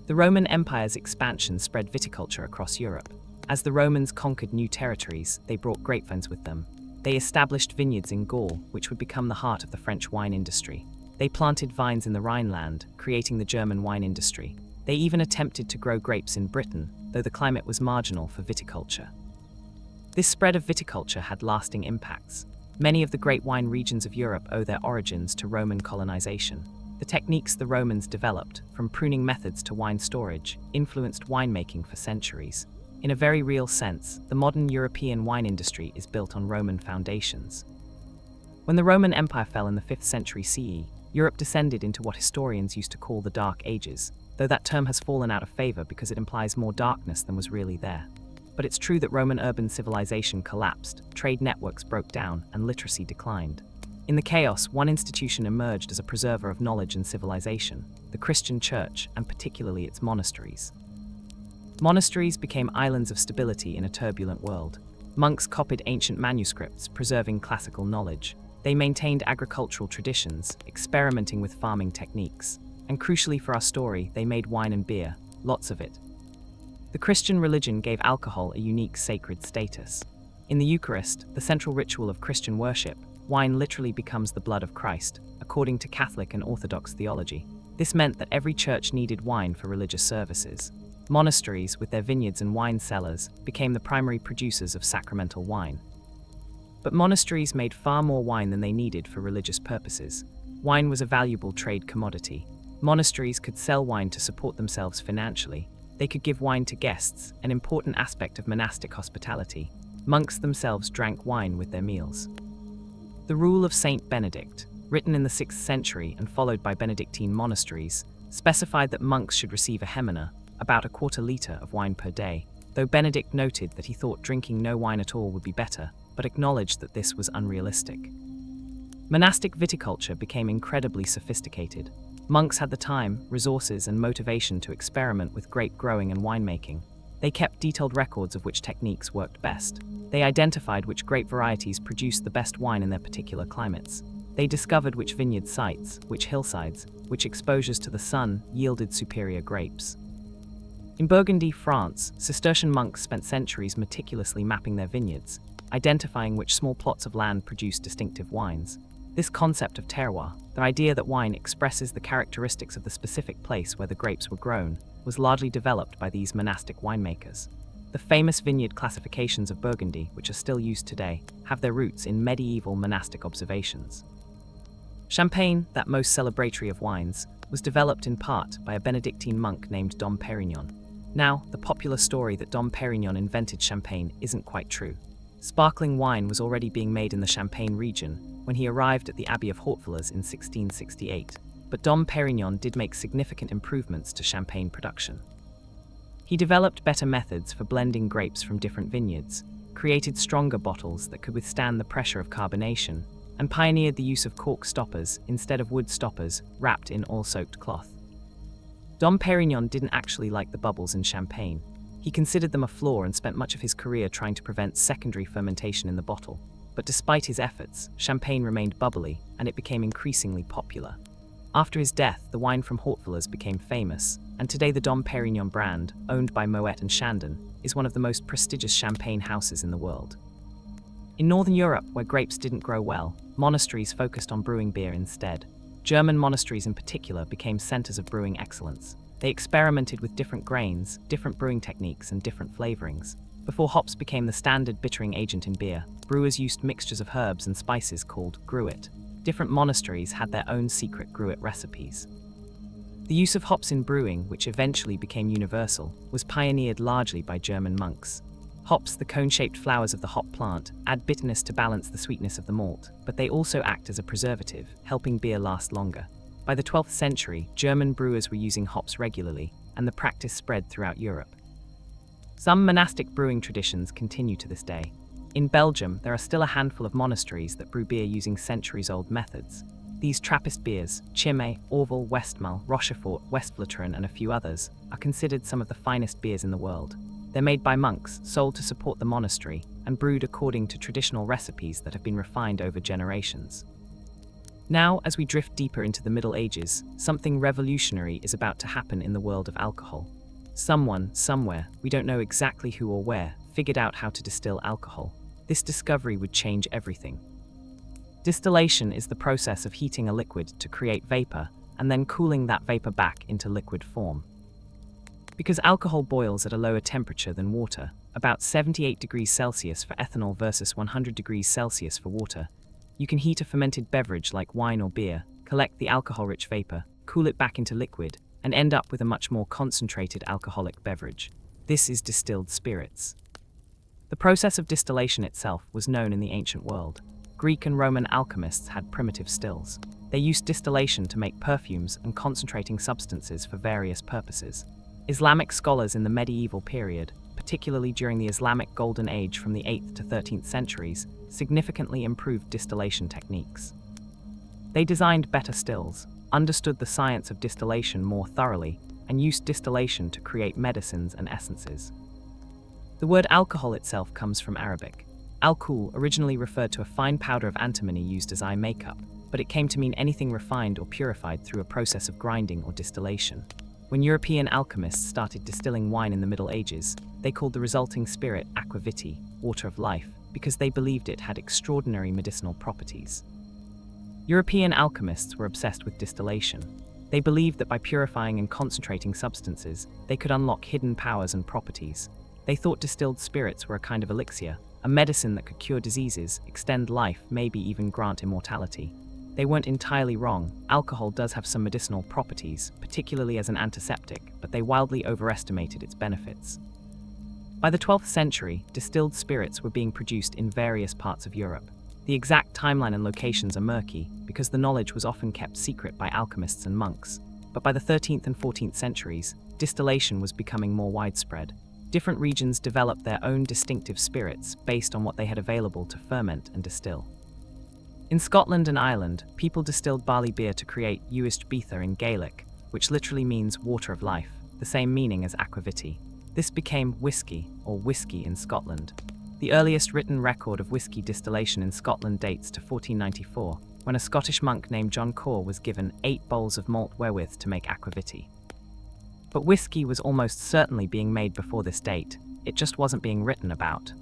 S1: The Roman Empire's expansion spread viticulture across Europe. As the Romans conquered new territories, they brought grapevines with them. They established vineyards in Gaul, which would become the heart of the French wine industry. They planted vines in the Rhineland, creating the German wine industry. They even attempted to grow grapes in Britain, though the climate was marginal for viticulture. This spread of viticulture had lasting impacts. Many of the great wine regions of Europe owe their origins to Roman colonization. The techniques the Romans developed, from pruning methods to wine storage, influenced winemaking for centuries. In a very real sense, the modern European wine industry is built on Roman foundations. When the Roman Empire fell in the 5th century CE, Europe descended into what historians used to call the Dark Ages, though that term has fallen out of favor because it implies more darkness than was really there. But it's true that Roman urban civilization collapsed, trade networks broke down, and literacy declined. In the chaos, one institution emerged as a preserver of knowledge and civilization: the Christian Church, and particularly its monasteries. Monasteries became islands of stability in a turbulent world. Monks copied ancient manuscripts, preserving classical knowledge. They maintained agricultural traditions, experimenting with farming techniques. And crucially for our story, they made wine and beer, lots of it. The Christian religion gave alcohol a unique sacred status. In the Eucharist, the central ritual of Christian worship, wine literally becomes the blood of Christ, according to Catholic and Orthodox theology. This meant that every church needed wine for religious services. Monasteries, with their vineyards and wine cellars, became the primary producers of sacramental wine. But monasteries made far more wine than they needed for religious purposes. Wine was a valuable trade commodity. Monasteries could sell wine to support themselves financially. They could give wine to guests, an important aspect of monastic hospitality. Monks themselves drank wine with their meals. The rule of Saint Benedict, written in the 6th century and followed by Benedictine monasteries, specified that monks should receive a hemina, about a quarter litre of wine per day, though Benedict noted that he thought drinking no wine at all would be better, but acknowledged that this was unrealistic. Monastic viticulture became incredibly sophisticated. Monks had the time, resources, and motivation to experiment with grape growing and winemaking. They kept detailed records of which techniques worked best. They identified which grape varieties produced the best wine in their particular climates. They discovered which vineyard sites, which hillsides, which exposures to the sun yielded superior grapes. In Burgundy, France, Cistercian monks spent centuries meticulously mapping their vineyards, identifying which small plots of land produced distinctive wines. This concept of terroir, the idea that wine expresses the characteristics of the specific place where the grapes were grown, was largely developed by these monastic winemakers. The famous vineyard classifications of Burgundy, which are still used today, have their roots in medieval monastic observations. Champagne, that most celebratory of wines, was developed in part by a Benedictine monk named Dom Pérignon. Now, the popular story that Dom Pérignon invented champagne isn't quite true. Sparkling wine was already being made in the Champagne region when he arrived at the Abbey of Hautevillers in 1668, but Dom Pérignon did make significant improvements to champagne production. He developed better methods for blending grapes from different vineyards, created stronger bottles that could withstand the pressure of carbonation, and pioneered the use of cork stoppers instead of wood stoppers wrapped in oil-soaked cloth. Dom Pérignon didn't actually like the bubbles in champagne. He considered them a flaw and spent much of his career trying to prevent secondary fermentation in the bottle. But despite his efforts, champagne remained bubbly, and it became increasingly popular. After his death, the wine from Hautevillers became famous, and today the Dom Pérignon brand, owned by Moet and Chandon, is one of the most prestigious champagne houses in the world. In Northern Europe, where grapes didn't grow well, monasteries focused on brewing beer instead. German monasteries in particular became centers of brewing excellence. They experimented with different grains, different brewing techniques, and different flavorings. Before hops became the standard bittering agent in beer, brewers used mixtures of herbs and spices called gruit. Different monasteries had their own secret gruit recipes. The use of hops in brewing, which eventually became universal, was pioneered largely by German monks. Hops, the cone-shaped flowers of the hop plant, add bitterness to balance the sweetness of the malt, but they also act as a preservative, helping beer last longer. By the 12th century, German brewers were using hops regularly, and the practice spread throughout Europe. Some monastic brewing traditions continue to this day. In Belgium, there are still a handful of monasteries that brew beer using centuries-old methods. These Trappist beers, Chimay, Orval, Westmalle, Rochefort, Westvleteren, and a few others, are considered some of the finest beers in the world. They're made by monks, sold to support the monastery, and brewed according to traditional recipes that have been refined over generations. Now, as we drift deeper into the Middle Ages, something revolutionary is about to happen in the world of alcohol. Someone, somewhere, we don't know exactly who or where, figured out how to distill alcohol. This discovery would change everything. Distillation is the process of heating a liquid to create vapor, and then cooling that vapor back into liquid form. Because alcohol boils at a lower temperature than water, about 78 degrees Celsius for ethanol versus 100 degrees Celsius for water, you can heat a fermented beverage like wine or beer, collect the alcohol-rich vapor, cool it back into liquid, and end up with a much more concentrated alcoholic beverage. This is distilled spirits. The process of distillation itself was known in the ancient world. Greek and Roman alchemists had primitive stills. They used distillation to make perfumes and concentrating substances for various purposes. Islamic scholars in the medieval period, particularly during the Islamic Golden Age from the 8th to 13th centuries, significantly improved distillation techniques. They designed better stills, understood the science of distillation more thoroughly, and used distillation to create medicines and essences. The word alcohol itself comes from Arabic. Alcohol originally referred to a fine powder of antimony used as eye makeup, but it came to mean anything refined or purified through a process of grinding or distillation. When European alchemists started distilling wine in the Middle Ages, they called the resulting spirit aqua vitae, water of life, because they believed it had extraordinary medicinal properties. European alchemists were obsessed with distillation. They believed that by purifying and concentrating substances, they could unlock hidden powers and properties. They thought distilled spirits were a kind of elixir, a medicine that could cure diseases, extend life, maybe even grant immortality. They weren't entirely wrong. Alcohol does have some medicinal properties, particularly as an antiseptic, but they wildly overestimated its benefits. By the 12th century, distilled spirits were being produced in various parts of Europe. The exact timeline and locations are murky, because the knowledge was often kept secret by alchemists and monks. But by the 13th and 14th centuries, distillation was becoming more widespread. Different regions developed their own distinctive spirits based on what they had available to ferment and distill. In Scotland and Ireland, people distilled barley beer to create uist beatha in Gaelic, which literally means water of life, the same meaning as aqua vitae. This became whiskey, or whiskey in Scotland. The earliest written record of whiskey distillation in Scotland dates to 1494, when a Scottish monk named John Core was given 8 bowls of malt wherewith to make aqua vitae. But whiskey was almost certainly being made before this date, it just wasn't being written about.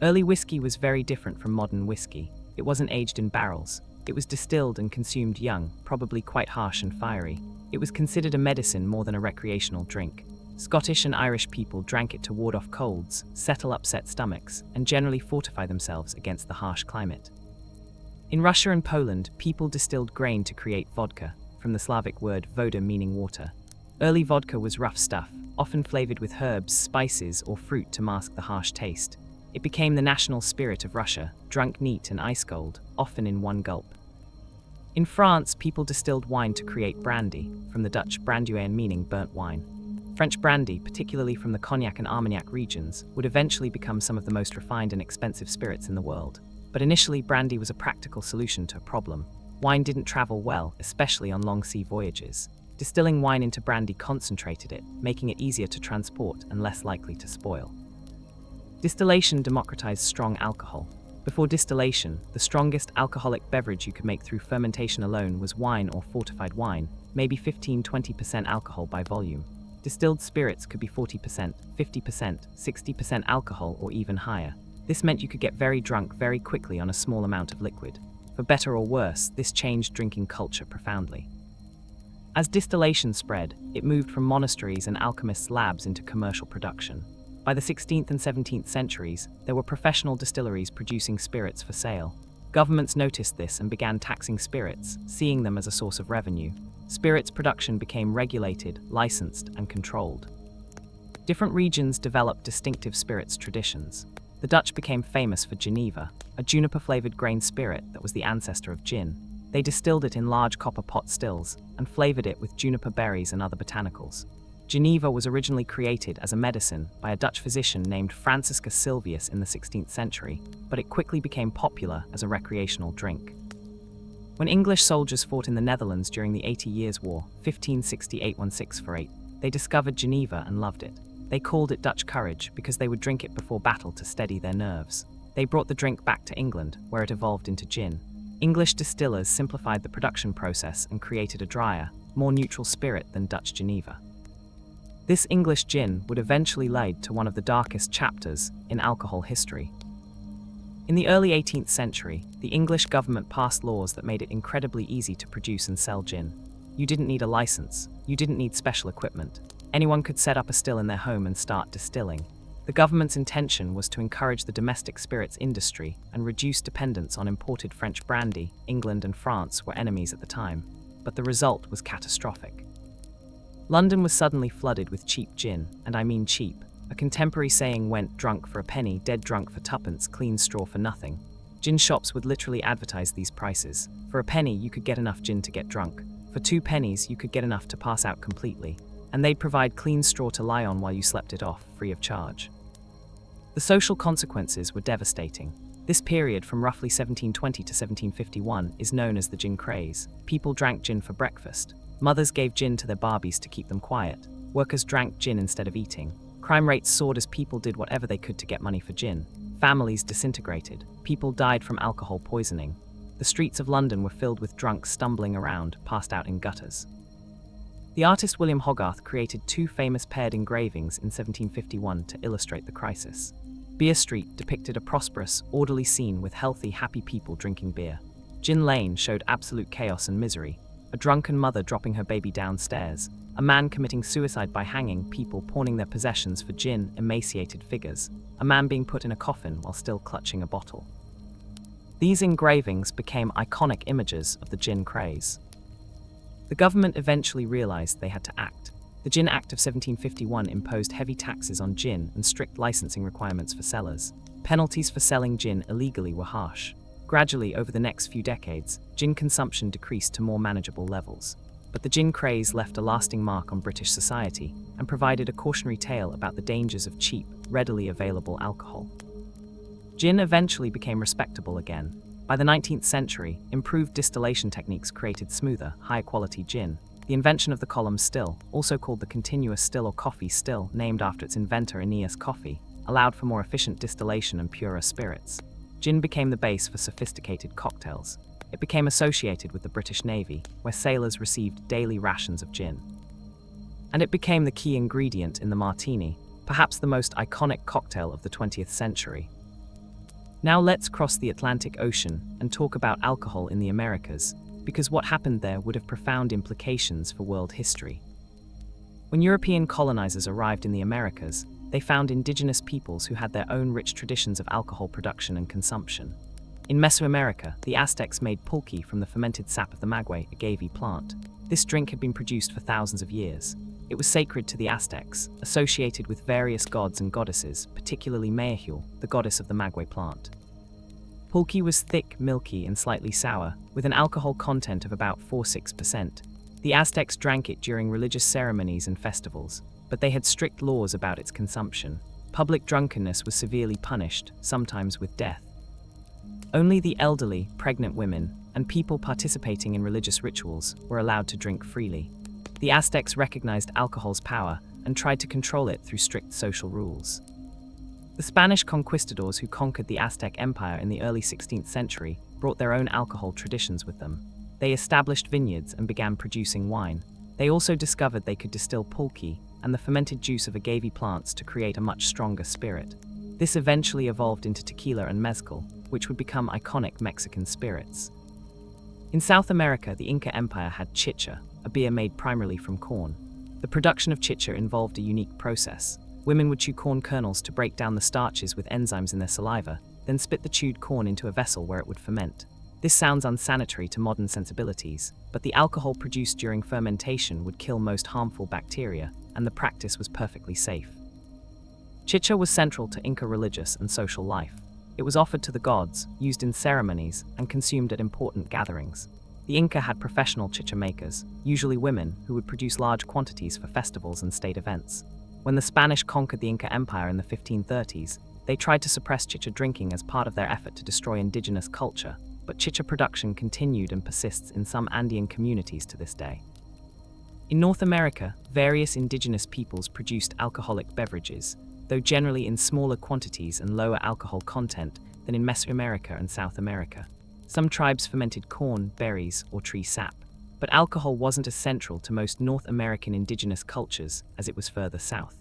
S1: Early whiskey was very different from modern whiskey. It wasn't aged in barrels. It was distilled and consumed young, probably quite harsh and fiery. It was considered a medicine more than a recreational drink. Scottish and Irish people drank it to ward off colds, settle upset stomachs, and generally fortify themselves against the harsh climate. In Russia and Poland, people distilled grain to create vodka, from the Slavic word voda meaning water. Early vodka was rough stuff, often flavored with herbs, spices, or fruit to mask the harsh taste. It became the national spirit of Russia, drunk neat and ice cold, often in one gulp. In France, people distilled wine to create brandy, from the Dutch branduien meaning burnt wine. French brandy, particularly from the Cognac and Armagnac regions, would eventually become some of the most refined and expensive spirits in the world. But initially, brandy was a practical solution to a problem. Wine didn't travel well, especially on long sea voyages. Distilling wine into brandy concentrated it, making it easier to transport and less likely to spoil. Distillation democratized strong alcohol. Before distillation, the strongest alcoholic beverage you could make through fermentation alone was wine or fortified wine, maybe 15–20% alcohol by volume. Distilled spirits could be 40%, 50%, 60% alcohol or even higher. This meant you could get very drunk very quickly on a small amount of liquid. For better or worse, this changed drinking culture profoundly. As distillation spread, it moved from monasteries and alchemists' labs into commercial production. By the 16th and 17th centuries, there were professional distilleries producing spirits for sale. Governments noticed this and began taxing spirits, seeing them as a source of revenue. Spirits production became regulated, licensed, and controlled. Different regions developed distinctive spirits traditions. The Dutch became famous for Geneva, a juniper-flavored grain spirit that was the ancestor of gin. They distilled it in large copper pot stills and flavored it with juniper berries and other botanicals. Geneva was originally created as a medicine by a Dutch physician named Franciscus Sylvius in the 16th century, but it quickly became popular as a recreational drink. When English soldiers fought in the Netherlands during the 80 Years' War, 1568–1648, they discovered Geneva and loved it. They called it Dutch courage because they would drink it before battle to steady their nerves. They brought the drink back to England, where it evolved into gin. English distillers simplified the production process and created a drier, more neutral spirit than Dutch Geneva. This English gin would eventually lead to one of the darkest chapters in alcohol history. In the early 18th century, the English government passed laws that made it incredibly easy to produce and sell gin. You didn't need a license, you didn't need special equipment. Anyone could set up a still in their home and start distilling. The government's intention was to encourage the domestic spirits industry and reduce dependence on imported French brandy. England and France were enemies at the time, but the result was catastrophic. London was suddenly flooded with cheap gin, and I mean cheap. A contemporary saying went drunk for a penny, dead drunk for tuppence, clean straw for nothing. Gin shops would literally advertise these prices. For a penny, you could get enough gin to get drunk. For 2 pennies, you could get enough to pass out completely. and they'd provide clean straw to lie on while you slept it off, free of charge. The social consequences were devastating. This period, from roughly 1720 to 1751, is known as the gin craze. People drank gin for breakfast. Mothers gave gin to their barbies to keep them quiet. Workers drank gin instead of eating. Crime rates soared as people did whatever they could to get money for gin. Families disintegrated. People died from alcohol poisoning. The streets of London were filled with drunks stumbling around, passed out in gutters. The artist William Hogarth created two famous paired engravings in 1751 to illustrate the crisis. Beer Street depicted a prosperous, orderly scene with healthy, happy people drinking beer. Gin Lane showed absolute chaos and misery. A drunken mother dropping her baby downstairs. A man committing suicide by hanging, people pawning their possessions for gin, emaciated figures. A man being put in a coffin while still clutching a bottle. These engravings became iconic images of the gin craze. The government eventually realized they had to act. The Gin Act of 1751 imposed heavy taxes on gin and strict licensing requirements for sellers. Penalties for selling gin illegally were harsh. Gradually, over the next few decades, gin consumption decreased to more manageable levels. But the gin craze left a lasting mark on British society and provided a cautionary tale about the dangers of cheap, readily available alcohol. Gin eventually became respectable again. By the 19th century, improved distillation techniques created smoother, higher-quality gin. The invention of the column still, also called the continuous still or coffee still, named after its inventor Aeneas Coffey, allowed for more efficient distillation and purer spirits. Gin became the base for sophisticated cocktails. It became associated with the British Navy, where sailors received daily rations of gin. And it became the key ingredient in the martini, perhaps the most iconic cocktail of the 20th century. Now let's cross the Atlantic Ocean and talk about alcohol in the Americas, because what happened there would have profound implications for world history. When European colonizers arrived in the Americas, they found indigenous peoples who had their own rich traditions of alcohol production and consumption. In Mesoamerica, the Aztecs made pulque from the fermented sap of the maguey agave plant. This drink had been produced for thousands of years. It was sacred to the Aztecs, associated with various gods and goddesses, particularly Mayahul, the goddess of the maguey plant. Pulque was thick, milky, and slightly sour, with an alcohol content of about 4–6%. The Aztecs drank it during religious ceremonies and festivals, but they had strict laws about its consumption. Public drunkenness was severely punished, sometimes with death. Only the elderly, pregnant women, and people participating in religious rituals were allowed to drink freely. The Aztecs recognized alcohol's power and tried to control it through strict social rules. The Spanish conquistadors who conquered the Aztec Empire in the early 16th century brought their own alcohol traditions with them. They established vineyards and began producing wine. They also discovered they could distill pulque and the fermented juice of agave plants to create a much stronger spirit. This eventually evolved into tequila and mezcal, which would become iconic Mexican spirits. In South America, the Inca Empire had chicha, a beer made primarily from corn. The production of chicha involved a unique process. Women would chew corn kernels to break down the starches with enzymes in their saliva, then spit the chewed corn into a vessel where it would ferment. This sounds unsanitary to modern sensibilities, but the alcohol produced during fermentation would kill most harmful bacteria, and the practice was perfectly safe. Chicha was central to Inca religious and social life. It was offered to the gods, used in ceremonies, and consumed at important gatherings. The Inca had professional chicha makers, usually women, who would produce large quantities for festivals and state events. When the Spanish conquered the Inca Empire in the 1530s, they tried to suppress chicha drinking as part of their effort to destroy indigenous culture, but chicha production continued and persists in some Andean communities to this day. In North America, various indigenous peoples produced alcoholic beverages, though generally in smaller quantities and lower alcohol content than in Mesoamerica and South America. Some tribes fermented corn, berries, or tree sap, but alcohol wasn't as central to most North American indigenous cultures as it was further south.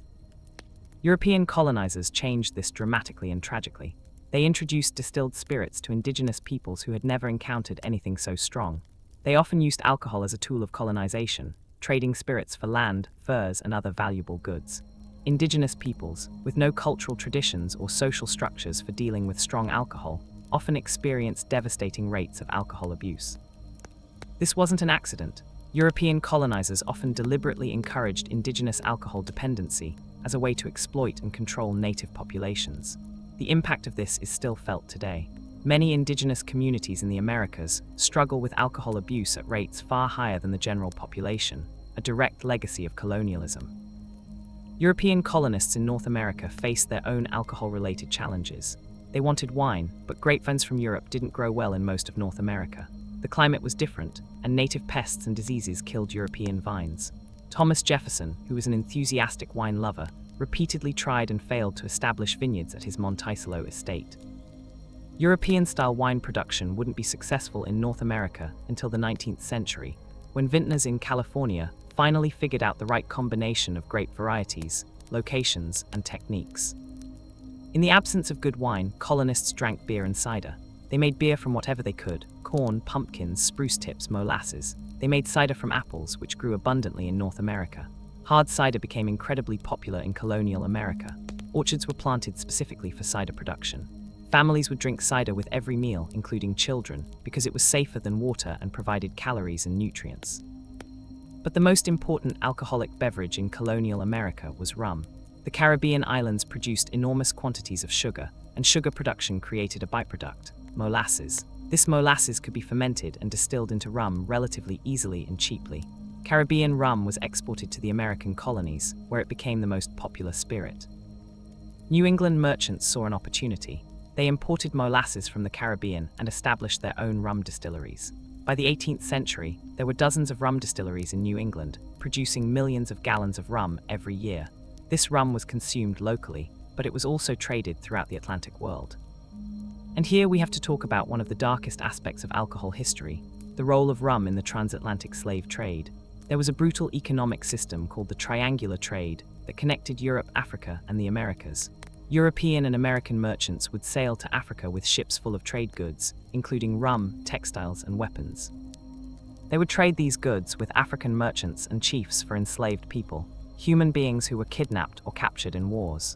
S1: European colonizers changed this dramatically and tragically. They introduced distilled spirits to indigenous peoples who had never encountered anything so strong. They often used alcohol as a tool of colonization, trading spirits for land, furs, and other valuable goods. Indigenous peoples, with no cultural traditions or social structures for dealing with strong alcohol, often experienced devastating rates of alcohol abuse. This wasn't an accident. European colonizers often deliberately encouraged indigenous alcohol dependency as a way to exploit and control native populations. The impact of this is still felt today. Many indigenous communities in the Americas struggle with alcohol abuse at rates far higher than the general population, a direct legacy of colonialism. European colonists in North America faced their own alcohol-related challenges. They wanted wine, but grapevines from Europe didn't grow well in most of North America. The climate was different, and native pests and diseases killed European vines. Thomas Jefferson, who was an enthusiastic wine lover, repeatedly tried and failed to establish vineyards at his Monticello estate. European-style wine production wouldn't be successful in North America until the 19th century, when vintners in California finally figured out the right combination of grape varieties, locations, and techniques. In the absence of good wine, colonists drank beer and cider. They made beer from whatever they could: corn, pumpkins, spruce tips, molasses. They made cider from apples, which grew abundantly in North America. Hard cider became incredibly popular in colonial America. Orchards were planted specifically for cider production. Families would drink cider with every meal, including children, because it was safer than water and provided calories and nutrients. But the most important alcoholic beverage in colonial America was rum. The Caribbean islands produced enormous quantities of sugar, and sugar production created a byproduct: molasses. This molasses could be fermented and distilled into rum relatively easily and cheaply. Caribbean rum was exported to the American colonies, where it became the most popular spirit. New England merchants saw an opportunity. They imported molasses from the Caribbean and established their own rum distilleries. By the 18th century, there were dozens of rum distilleries in New England, producing millions of gallons of rum every year. This rum was consumed locally, but it was also traded throughout the Atlantic world. And here we have to talk about one of the darkest aspects of alcohol history: the role of rum in the transatlantic slave trade. There was a brutal economic system called the triangular trade that connected Europe, Africa, and the Americas. European and American merchants would sail to Africa with ships full of trade goods, including rum, textiles, and weapons. They would trade these goods with African merchants and chiefs for enslaved people, human beings who were kidnapped or captured in wars.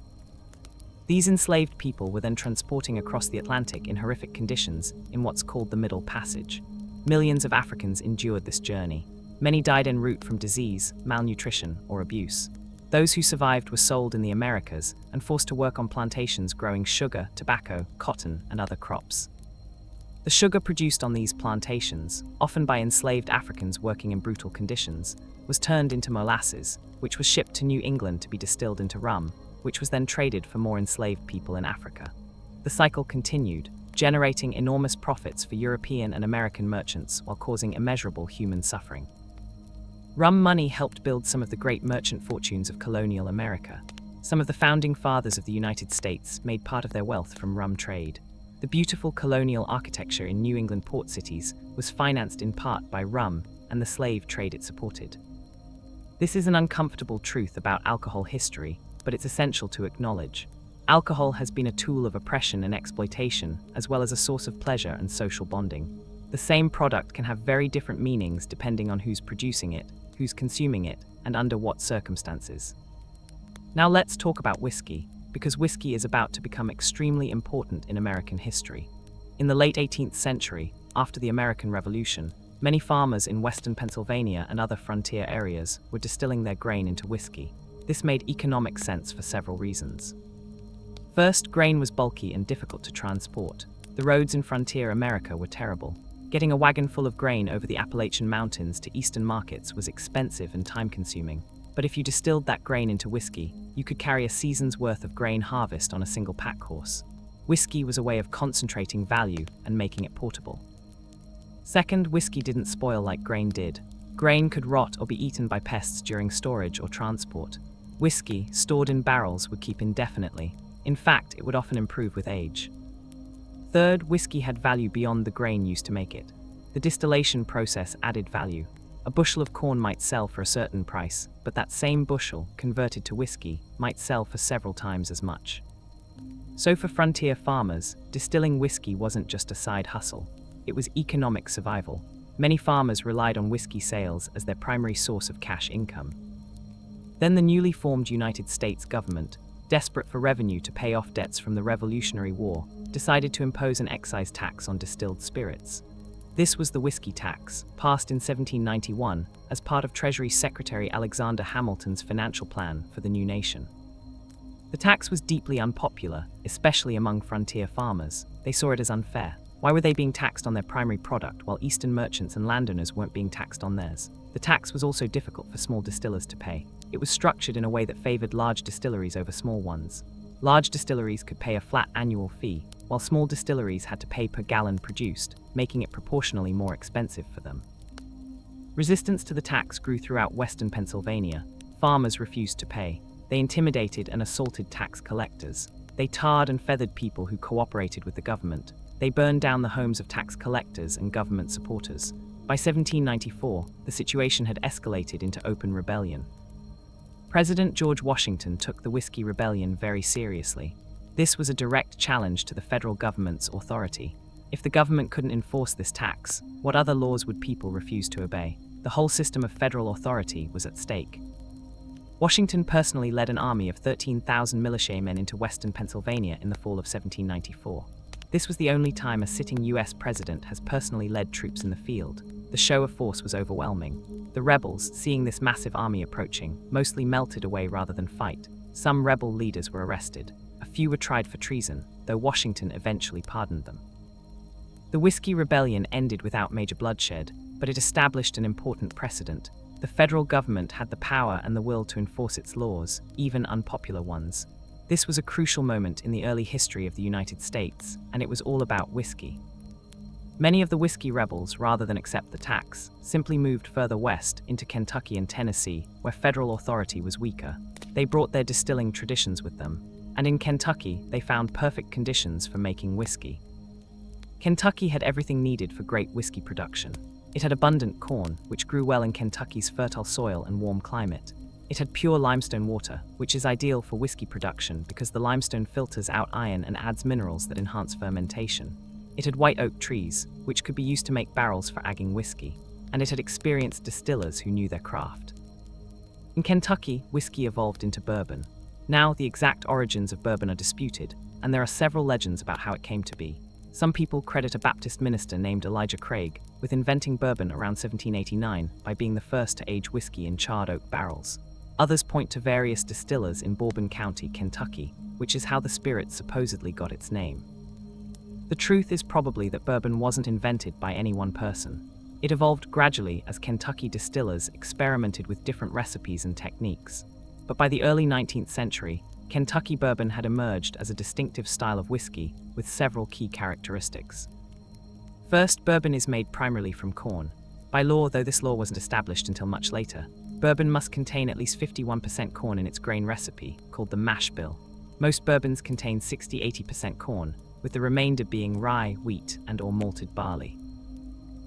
S1: These enslaved people were then transporting across the Atlantic in horrific conditions in what's called the Middle Passage. Millions of Africans endured this journey. Many died en route from disease, malnutrition, or abuse. Those who survived were sold in the Americas and forced to work on plantations growing sugar, tobacco, cotton, and other crops. The sugar produced on these plantations, often by enslaved Africans working in brutal conditions, was turned into molasses, which was shipped to New England to be distilled into rum, which was then traded for more enslaved people in Africa. The cycle continued, generating enormous profits for European and American merchants while causing immeasurable human suffering. Rum money helped build some of the great merchant fortunes of colonial America. Some of the founding fathers of the United States made part of their wealth from rum trade. The beautiful colonial architecture in New England port cities was financed in part by rum and the slave trade it supported. This is an uncomfortable truth about alcohol history, but it's essential to acknowledge. Alcohol has been a tool of oppression and exploitation, as well as a source of pleasure and social bonding. The same product can have very different meanings depending on who's producing it, who's consuming it, and under what circumstances. Now let's talk about whiskey, because whiskey is about to become extremely important in American history. In the late 18th century, after the American Revolution, many farmers in western Pennsylvania and other frontier areas were distilling their grain into whiskey. This made economic sense for several reasons. First, grain was bulky and difficult to transport. The roads in frontier America were terrible. Getting a wagon full of grain over the Appalachian Mountains to eastern markets was expensive and time-consuming. But if you distilled that grain into whiskey, you could carry a season's worth of grain harvest on a single pack horse. Whiskey was a way of concentrating value and making it portable. Second, whiskey didn't spoil like grain did. Grain could rot or be eaten by pests during storage or transport. Whiskey, stored in barrels, would keep indefinitely. In fact, it would often improve with age. Third, whiskey had value beyond the grain used to make it. The distillation process added value. A bushel of corn might sell for a certain price, but that same bushel, converted to whiskey, might sell for several times as much. So for frontier farmers, distilling whiskey wasn't just a side hustle. It was economic survival. Many farmers relied on whiskey sales as their primary source of cash income. Then the newly formed United States government, desperate for revenue to pay off debts from the Revolutionary War, decided to impose an excise tax on distilled spirits. This was the whiskey tax, passed in 1791 as part of Treasury Secretary Alexander Hamilton's financial plan for the new nation. The tax was deeply unpopular, especially among frontier farmers. They saw it as unfair. Why were they being taxed on their primary product while Eastern merchants and landowners weren't being taxed on theirs? The tax was also difficult for small distillers to pay. It was structured in a way that favored large distilleries over small ones. Large distilleries could pay a flat annual fee, while small distilleries had to pay per gallon produced, making it proportionally more expensive for them. Resistance to the tax grew throughout western Pennsylvania. Farmers refused to pay. They intimidated and assaulted tax collectors. They tarred and feathered people who cooperated with the government. They burned down the homes of tax collectors and government supporters. By 1794, the situation had escalated into open rebellion. President George Washington took the Whiskey Rebellion very seriously. This was a direct challenge to the federal government's authority. If the government couldn't enforce this tax, what other laws would people refuse to obey? The whole system of federal authority was at stake. Washington personally led an army of 13,000 militiamen into western Pennsylvania in the fall of 1794. This was the only time a sitting US president has personally led troops in the field. The show of force was overwhelming. The rebels, seeing this massive army approaching, mostly melted away rather than fight. Some rebel leaders were arrested. A few were tried for treason, though Washington eventually pardoned them. The Whiskey Rebellion ended without major bloodshed, but it established an important precedent. The federal government had the power and the will to enforce its laws, even unpopular ones. This was a crucial moment in the early history of the United States, and it was all about whiskey. Many of the whiskey rebels, rather than accept the tax, simply moved further west into Kentucky and Tennessee, where federal authority was weaker. They brought their distilling traditions with them, and in Kentucky, they found perfect conditions for making whiskey. Kentucky had everything needed for great whiskey production. It had abundant corn, which grew well in Kentucky's fertile soil and warm climate. It had pure limestone water, which is ideal for whiskey production because the limestone filters out iron and adds minerals that enhance fermentation. It had white oak trees, which could be used to make barrels for agging whiskey, and it had experienced distillers who knew their craft. In Kentucky, whiskey evolved into bourbon. Now, the exact origins of bourbon are disputed, and there are several legends about how it came to be. Some people credit a Baptist minister named Elijah Craig with inventing bourbon around 1789 by being the first to age whiskey in charred oak barrels. Others point to various distillers in Bourbon County, Kentucky, which is how the spirit supposedly got its name. The truth is probably that bourbon wasn't invented by any one person. It evolved gradually as Kentucky distillers experimented with different recipes and techniques. But by the early 19th century, Kentucky bourbon had emerged as a distinctive style of whiskey with several key characteristics. First, bourbon is made primarily from corn. By law, though this law wasn't established until much later, bourbon must contain at least 51% corn in its grain recipe, called the mash bill. Most bourbons contain 60–80% corn, with the remainder being rye, wheat, and/or malted barley.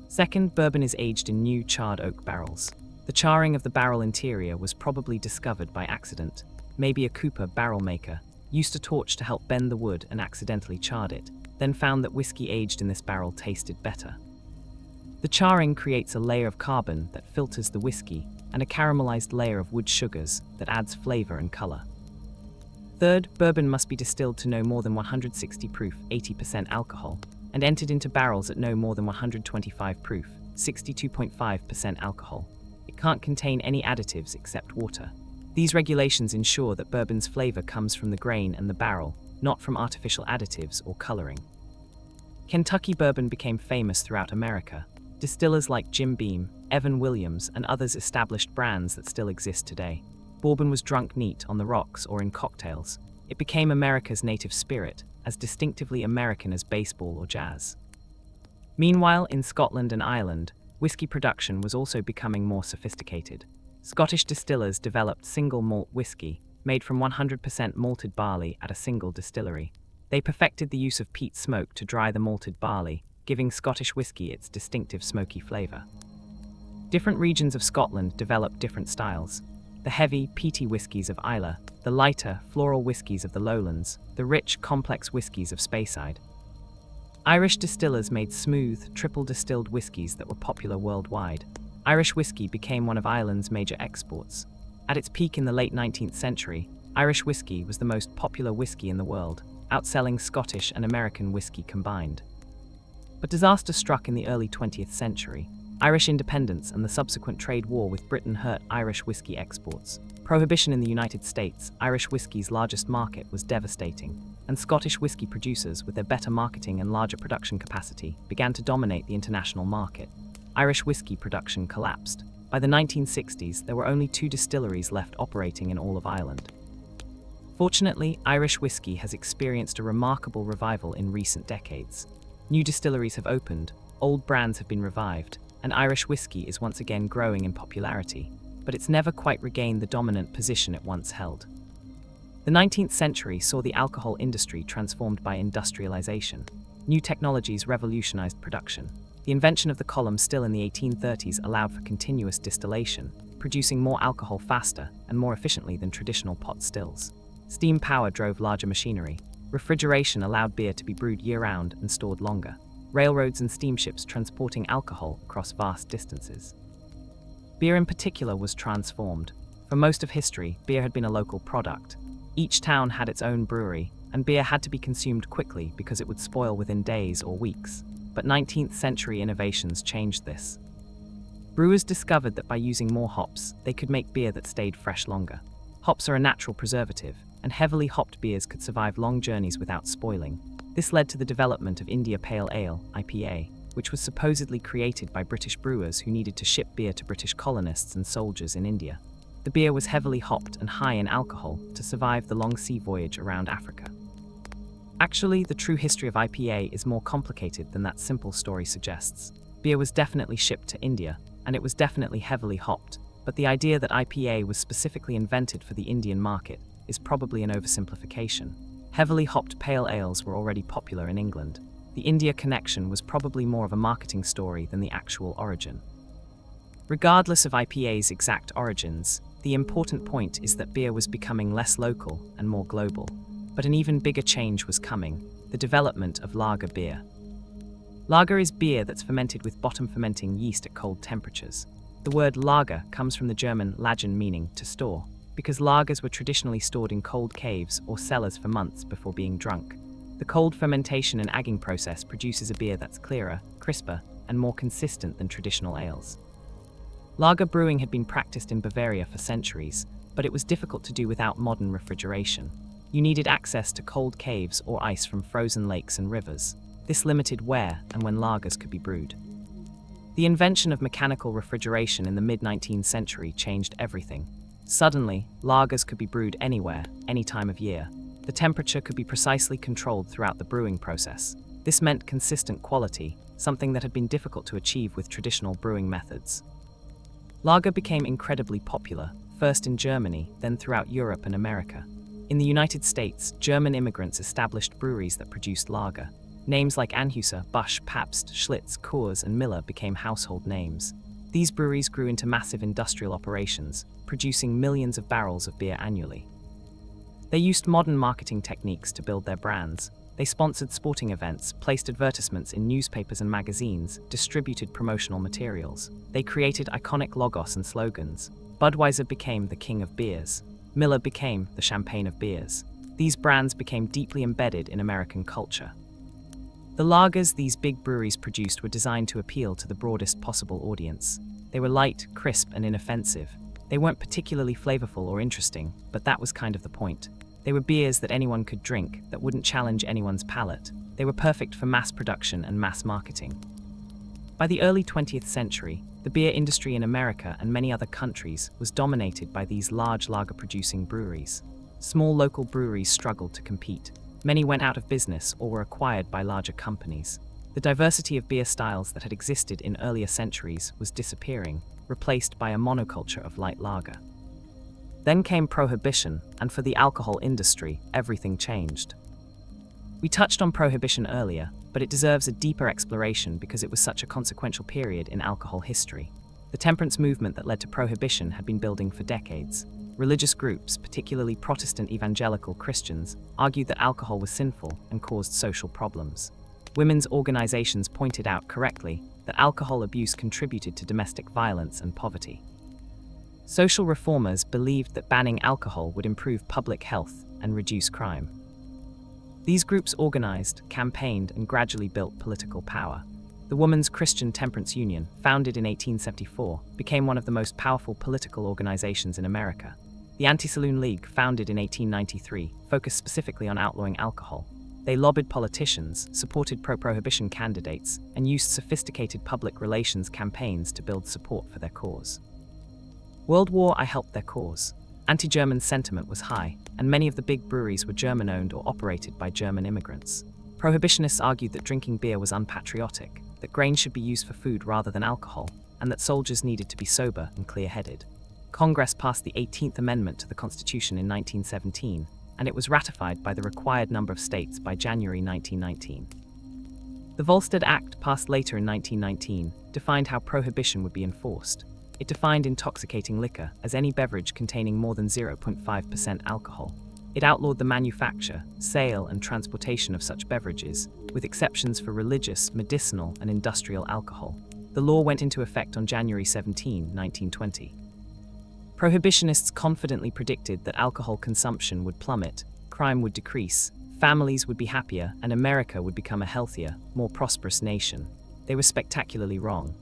S1: Second, bourbon is aged in new charred oak barrels. The charring of the barrel interior was probably discovered by accident. Maybe a cooper barrel maker used a torch to help bend the wood and accidentally charred it, then found that whiskey aged in this barrel tasted better. The charring creates a layer of carbon that filters the whiskey and a caramelized layer of wood sugars that adds flavor and color. Third, bourbon must be distilled to no more than 160 proof, 80% alcohol, and entered into barrels at no more than 125 proof, 62.5% alcohol. It can't contain any additives except water. These regulations ensure that bourbon's flavor comes from the grain and the barrel, not from artificial additives or coloring. Kentucky bourbon became famous throughout America. Distillers like Jim Beam, Evan Williams, and others established brands that still exist today. Bourbon was drunk neat on the rocks or in cocktails. It became America's native spirit, as distinctively American as baseball or jazz. Meanwhile, in Scotland and Ireland, whiskey production was also becoming more sophisticated. Scottish distillers developed single malt whiskey, made from 100% malted barley at a single distillery. They perfected the use of peat smoke to dry the malted barley, giving Scottish whiskey its distinctive smoky flavor. Different regions of Scotland developed different styles. The heavy, peaty whiskies of Islay, the lighter, floral whiskies of the Lowlands, the rich, complex whiskies of Speyside. Irish distillers made smooth, triple-distilled whiskies that were popular worldwide. Irish whiskey became one of Ireland's major exports. At its peak in the late 19th century, Irish whiskey was the most popular whiskey in the world, outselling Scottish and American whiskey combined. But disaster struck in the early 20th century. Irish independence and the subsequent trade war with Britain hurt Irish whiskey exports. Prohibition in the United States, Irish whiskey's largest market, was devastating. and Scottish whiskey producers, with their better marketing and larger production capacity, began to dominate the international market. Irish whiskey production collapsed. By the 1960s, there were only 2 distilleries left operating in all of Ireland. Fortunately, Irish whiskey has experienced a remarkable revival in recent decades. New distilleries have opened, old brands have been revived, and Irish whiskey is once again growing in popularity, but it's never quite regained the dominant position it once held. The 19th century saw the alcohol industry transformed by industrialization. New technologies revolutionized production. The invention of the column still in the 1830s allowed for continuous distillation, producing more alcohol faster and more efficiently than traditional pot stills. Steam power drove larger machinery. Refrigeration allowed beer to be brewed year-round and stored longer. Railroads and steamships transporting alcohol across vast distances. Beer in particular was transformed. For most of history, beer had been a local product. Each town had its own brewery, and beer had to be consumed quickly because it would spoil within days or weeks. But 19th century innovations changed this. Brewers discovered that by using more hops, they could make beer that stayed fresh longer. Hops are a natural preservative, and heavily hopped beers could survive long journeys without spoiling. This led to the development of India Pale Ale, IPA, which was supposedly created by British brewers who needed to ship beer to British colonists and soldiers in India. The beer was heavily hopped and high in alcohol to survive the long sea voyage around Africa. Actually, the true history of IPA is more complicated than that simple story suggests. Beer was definitely shipped to India, and it was definitely heavily hopped, but the idea that IPA was specifically invented for the Indian market is probably an oversimplification. Heavily hopped pale ales were already popular in England. The India connection was probably more of a marketing story than the actual origin. Regardless of IPA's exact origins, the important point is that beer was becoming less local and more global. But an even bigger change was coming: the development of lager beer. Lager is beer that's fermented with bottom-fermenting yeast at cold temperatures. The word lager comes from the German lagen, meaning to store, because lagers were traditionally stored in cold caves or cellars for months before being drunk. The cold fermentation and agging process produces a beer that's clearer, crisper, and more consistent than traditional ales. Lager brewing had been practiced in Bavaria for centuries, but it was difficult to do without modern refrigeration. You needed access to cold caves or ice from frozen lakes and rivers. This limited where and when lagers could be brewed. The invention of mechanical refrigeration in the mid-19th century changed everything. Suddenly, lagers could be brewed anywhere, any time of year. The temperature could be precisely controlled throughout the brewing process. This meant consistent quality, something that had been difficult to achieve with traditional brewing methods. Lager became incredibly popular, first in Germany, then throughout Europe and America. In the United States, German immigrants established breweries that produced lager. Names like Anheuser, Busch, Pabst, Schlitz, Coors, and Miller became household names. These breweries grew into massive industrial operations, producing millions of barrels of beer annually. They used modern marketing techniques to build their brands. They sponsored sporting events, placed advertisements in newspapers and magazines, distributed promotional materials. They created iconic logos and slogans. Budweiser became the king of beers. Miller became the champagne of beers. These brands became deeply embedded in American culture. The lagers these big breweries produced were designed to appeal to the broadest possible audience. They were light, crisp, and inoffensive. They weren't particularly flavorful or interesting, but that was kind of the point. They were beers that anyone could drink, that wouldn't challenge anyone's palate. They were perfect for mass production and mass marketing. By the early 20th century, the beer industry in America and many other countries was dominated by these large lager-producing breweries. Small local breweries struggled to compete. Many went out of business or were acquired by larger companies. The diversity of beer styles that had existed in earlier centuries was disappearing, replaced by a monoculture of light lager. Then came Prohibition, and for the alcohol industry, everything changed. We touched on Prohibition earlier, but it deserves a deeper exploration because it was such a consequential period in alcohol history. The temperance movement that led to Prohibition had been building for decades. Religious groups, particularly Protestant evangelical Christians, argued that alcohol was sinful and caused social problems. Women's organizations pointed out correctly that alcohol abuse contributed to domestic violence and poverty. Social reformers believed that banning alcohol would improve public health and reduce crime. These groups organized, campaigned, and gradually built political power. The Women's Christian Temperance Union, founded in 1874, became one of the most powerful political organizations in America. The Anti-Saloon League, founded in 1893, focused specifically on outlawing alcohol. They lobbied politicians, supported pro-prohibition candidates, and used sophisticated public relations campaigns to build support for their cause. World War I helped their cause. Anti-German sentiment was high, and many of the big breweries were German-owned or operated by German immigrants. Prohibitionists argued that drinking beer was unpatriotic, that grain should be used for food rather than alcohol, and that soldiers needed to be sober and clear-headed. Congress passed the 18th Amendment to the Constitution in 1917, and it was ratified by the required number of states by January 1919. The Volstead Act, passed later in 1919, defined how prohibition would be enforced. It defined intoxicating liquor as any beverage containing more than 0.5% alcohol. It outlawed the manufacture, sale, and transportation of such beverages, with exceptions for religious, medicinal, and industrial alcohol. The law went into effect on January 17, 1920. Prohibitionists confidently predicted that alcohol consumption would plummet, crime would decrease, families would be happier, and America would become a healthier, more prosperous nation. They were spectacularly wrong.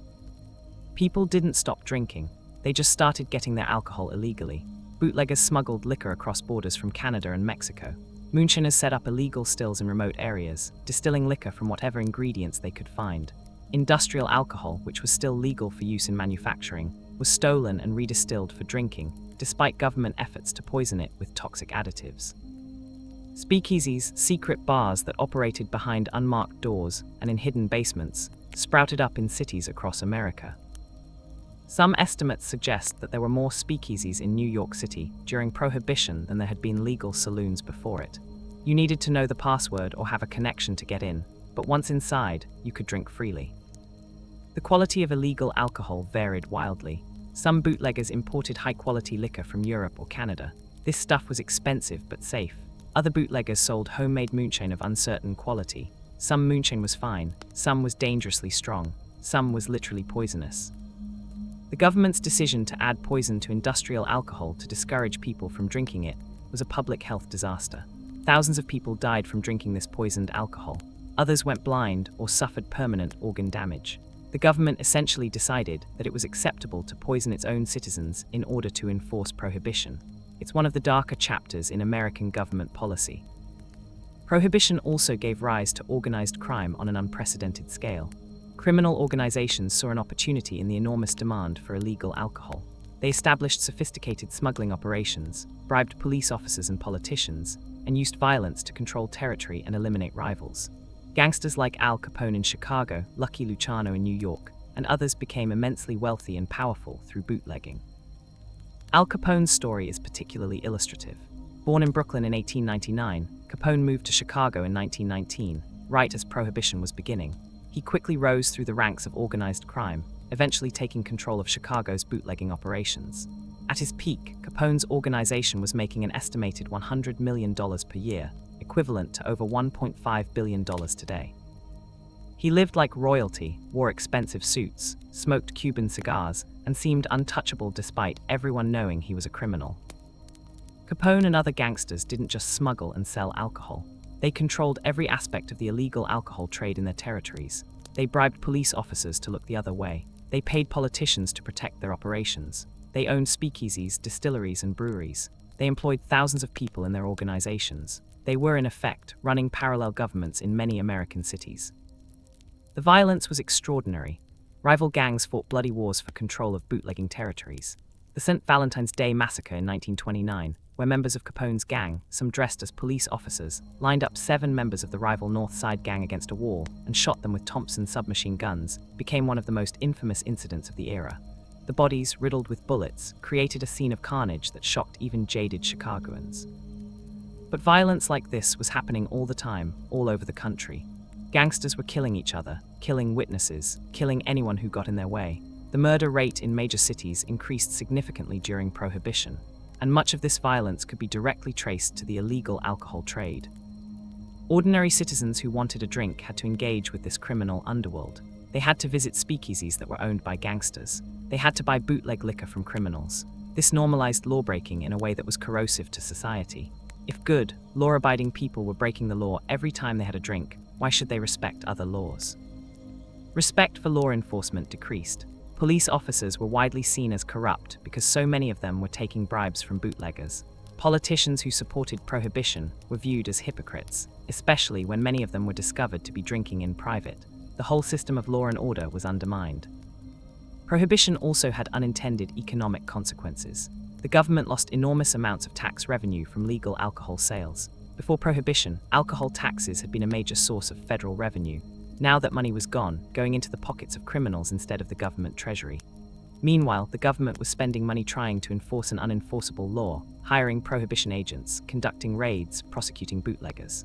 S1: People didn't stop drinking, they just started getting their alcohol illegally. Bootleggers smuggled liquor across borders from Canada and Mexico. Moonshiners set up illegal stills in remote areas, distilling liquor from whatever ingredients they could find. Industrial alcohol, which was still legal for use in manufacturing, was stolen and redistilled for drinking, despite government efforts to poison it with toxic additives. Speakeasies, secret bars that operated behind unmarked doors and in hidden basements, sprouted up in cities across America. Some estimates suggest that there were more speakeasies in New York City during Prohibition than there had been legal saloons before it. You needed to know the password or have a connection to get in, but once inside, you could drink freely. The quality of illegal alcohol varied wildly. Some bootleggers imported high-quality liquor from Europe or Canada. This stuff was expensive but safe. Other bootleggers sold homemade moonshine of uncertain quality. Some moonshine was fine, some was dangerously strong, some was literally poisonous. The government's decision to add poison to industrial alcohol to discourage people from drinking it was a public health disaster. Thousands of people died from drinking this poisoned alcohol. Others went blind or suffered permanent organ damage. The government essentially decided that it was acceptable to poison its own citizens in order to enforce prohibition. It's one of the darker chapters in American government policy. Prohibition also gave rise to organized crime on an unprecedented scale. Criminal organizations saw an opportunity in the enormous demand for illegal alcohol. They established sophisticated smuggling operations, bribed police officers and politicians, and used violence to control territory and eliminate rivals. Gangsters like Al Capone in Chicago, Lucky Luciano in New York, and others became immensely wealthy and powerful through bootlegging. Al Capone's story is particularly illustrative. Born in Brooklyn in 1899, Capone moved to Chicago in 1919, right as Prohibition was beginning. He quickly rose through the ranks of organized crime, eventually taking control of Chicago's bootlegging operations. At his peak, Capone's organization was making an estimated $100 million per year, equivalent to over $1.5 billion today. He lived like royalty, wore expensive suits, smoked Cuban cigars, and seemed untouchable despite everyone knowing he was a criminal. Capone and other gangsters didn't just smuggle and sell alcohol. They controlled every aspect of the illegal alcohol trade in their territories. They bribed police officers to look the other way. They paid politicians to protect their operations. They owned speakeasies, distilleries, and breweries. They employed thousands of people in their organizations. They were, in effect, running parallel governments in many American cities. The violence was extraordinary. Rival gangs fought bloody wars for control of bootlegging territories. The St. Valentine's Day Massacre in 1929, where members of Capone's gang, some dressed as police officers, lined up 7 members of the rival North Side gang against a wall and shot them with Thompson submachine guns, became one of the most infamous incidents of the era. The bodies, riddled with bullets, created a scene of carnage that shocked even jaded Chicagoans. But violence like this was happening all the time, all over the country. Gangsters were killing each other, killing witnesses, killing anyone who got in their way. The murder rate in major cities increased significantly during Prohibition, and much of this violence could be directly traced to the illegal alcohol trade. Ordinary citizens who wanted a drink had to engage with this criminal underworld. They had to visit speakeasies that were owned by gangsters. They had to buy bootleg liquor from criminals. This normalized lawbreaking in a way that was corrosive to society. If good, law-abiding people were breaking the law every time they had a drink, why should they respect other laws? Respect for law enforcement decreased. Police officers were widely seen as corrupt because so many of them were taking bribes from bootleggers. Politicians who supported prohibition were viewed as hypocrites, especially when many of them were discovered to be drinking in private. The whole system of law and order was undermined. Prohibition also had unintended economic consequences. The government lost enormous amounts of tax revenue from legal alcohol sales. Before Prohibition, alcohol taxes had been a major source of federal revenue. Now that money was gone, going into the pockets of criminals instead of the government treasury. Meanwhile, the government was spending money trying to enforce an unenforceable law, hiring prohibition agents, conducting raids, prosecuting bootleggers.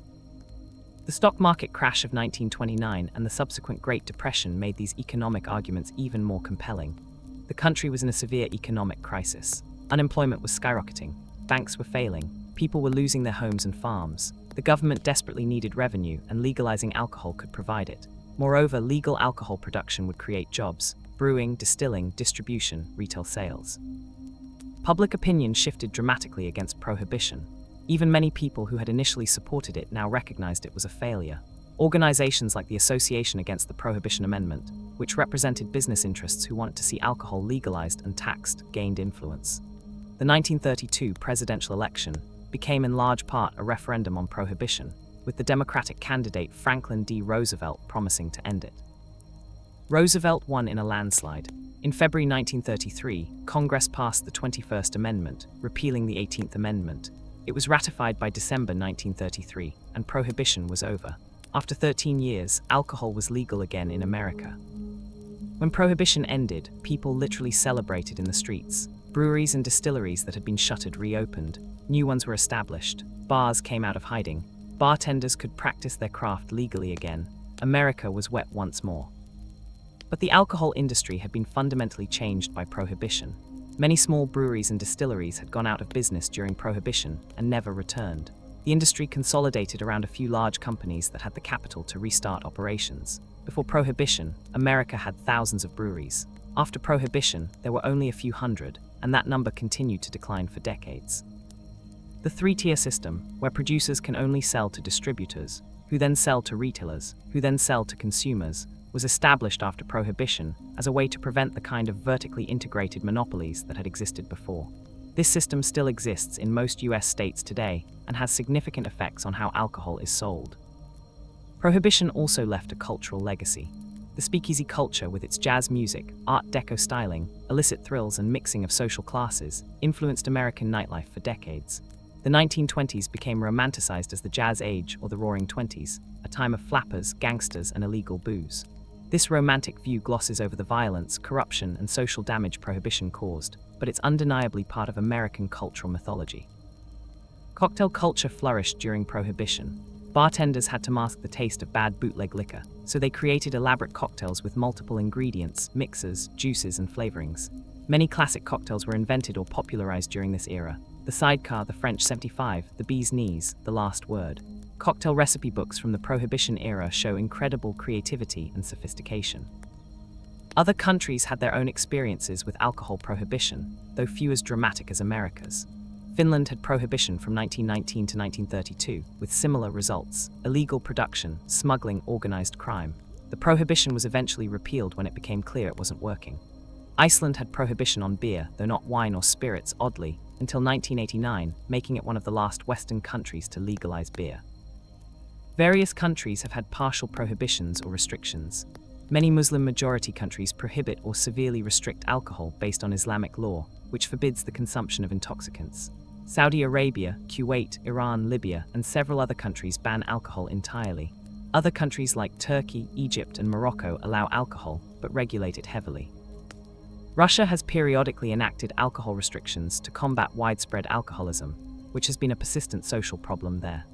S1: The stock market crash of 1929 and the subsequent Great Depression made these economic arguments even more compelling. The country was in a severe economic crisis. Unemployment was skyrocketing, banks were failing, people were losing their homes and farms. The government desperately needed revenue, and legalizing alcohol could provide it. Moreover, legal alcohol production would create jobs: brewing, distilling, distribution, retail sales. Public opinion shifted dramatically against prohibition. Even many people who had initially supported it now recognized it was a failure. Organizations like the Association Against the Prohibition Amendment, which represented business interests who wanted to see alcohol legalized and taxed, gained influence. The 1932 presidential election became in large part a referendum on prohibition, with the Democratic candidate Franklin D. Roosevelt promising to end it. Roosevelt won in a landslide. In February 1933, Congress passed the 21st Amendment, repealing the 18th Amendment. It was ratified by December 1933, and prohibition was over. After 13 years, alcohol was legal again in America. When prohibition ended, people literally celebrated in the streets. Breweries and distilleries that had been shuttered reopened. New ones were established. Bars came out of hiding. Bartenders could practice their craft legally again. America was wet once more. But the alcohol industry had been fundamentally changed by prohibition. Many small breweries and distilleries had gone out of business during prohibition and never returned. The industry consolidated around a few large companies that had the capital to restart operations. Before prohibition, America had thousands of breweries. After prohibition, there were only a few hundred, and that number continued to decline for decades. The three-tier system, where producers can only sell to distributors, who then sell to retailers, who then sell to consumers, was established after prohibition as a way to prevent the kind of vertically integrated monopolies that had existed before. This system still exists in most US states today and has significant effects on how alcohol is sold. Prohibition also left a cultural legacy. The speakeasy culture, with its jazz music, Art Deco styling, illicit thrills, and mixing of social classes, influenced American nightlife for decades. The 1920s became romanticized as the Jazz Age or the Roaring Twenties, a time of flappers, gangsters, and illegal booze. This romantic view glosses over the violence, corruption, and social damage prohibition caused, but it's undeniably part of American cultural mythology. Cocktail culture flourished during prohibition. Bartenders had to mask the taste of bad bootleg liquor, so they created elaborate cocktails with multiple ingredients, mixers, juices, and flavorings. Many classic cocktails were invented or popularized during this era: the sidecar, the French 75, the bee's knees, the last word. Cocktail recipe books from the Prohibition era show incredible creativity and sophistication. Other countries had their own experiences with alcohol prohibition, though few as dramatic as America's. Finland had prohibition from 1919 to 1932, with similar results: illegal production, smuggling, organized crime. The prohibition was eventually repealed when it became clear it wasn't working. Iceland had prohibition on beer, though not wine or spirits, oddly, until 1989, making it one of the last Western countries to legalize beer. Various countries have had partial prohibitions or restrictions. Many Muslim-majority countries prohibit or severely restrict alcohol based on Islamic law, which forbids the consumption of intoxicants. Saudi Arabia, Kuwait, Iran, Libya, and several other countries ban alcohol entirely. Other countries like Turkey, Egypt, and Morocco allow alcohol, but regulate it heavily. Russia has periodically enacted alcohol restrictions to combat widespread alcoholism, which has been a persistent social problem there.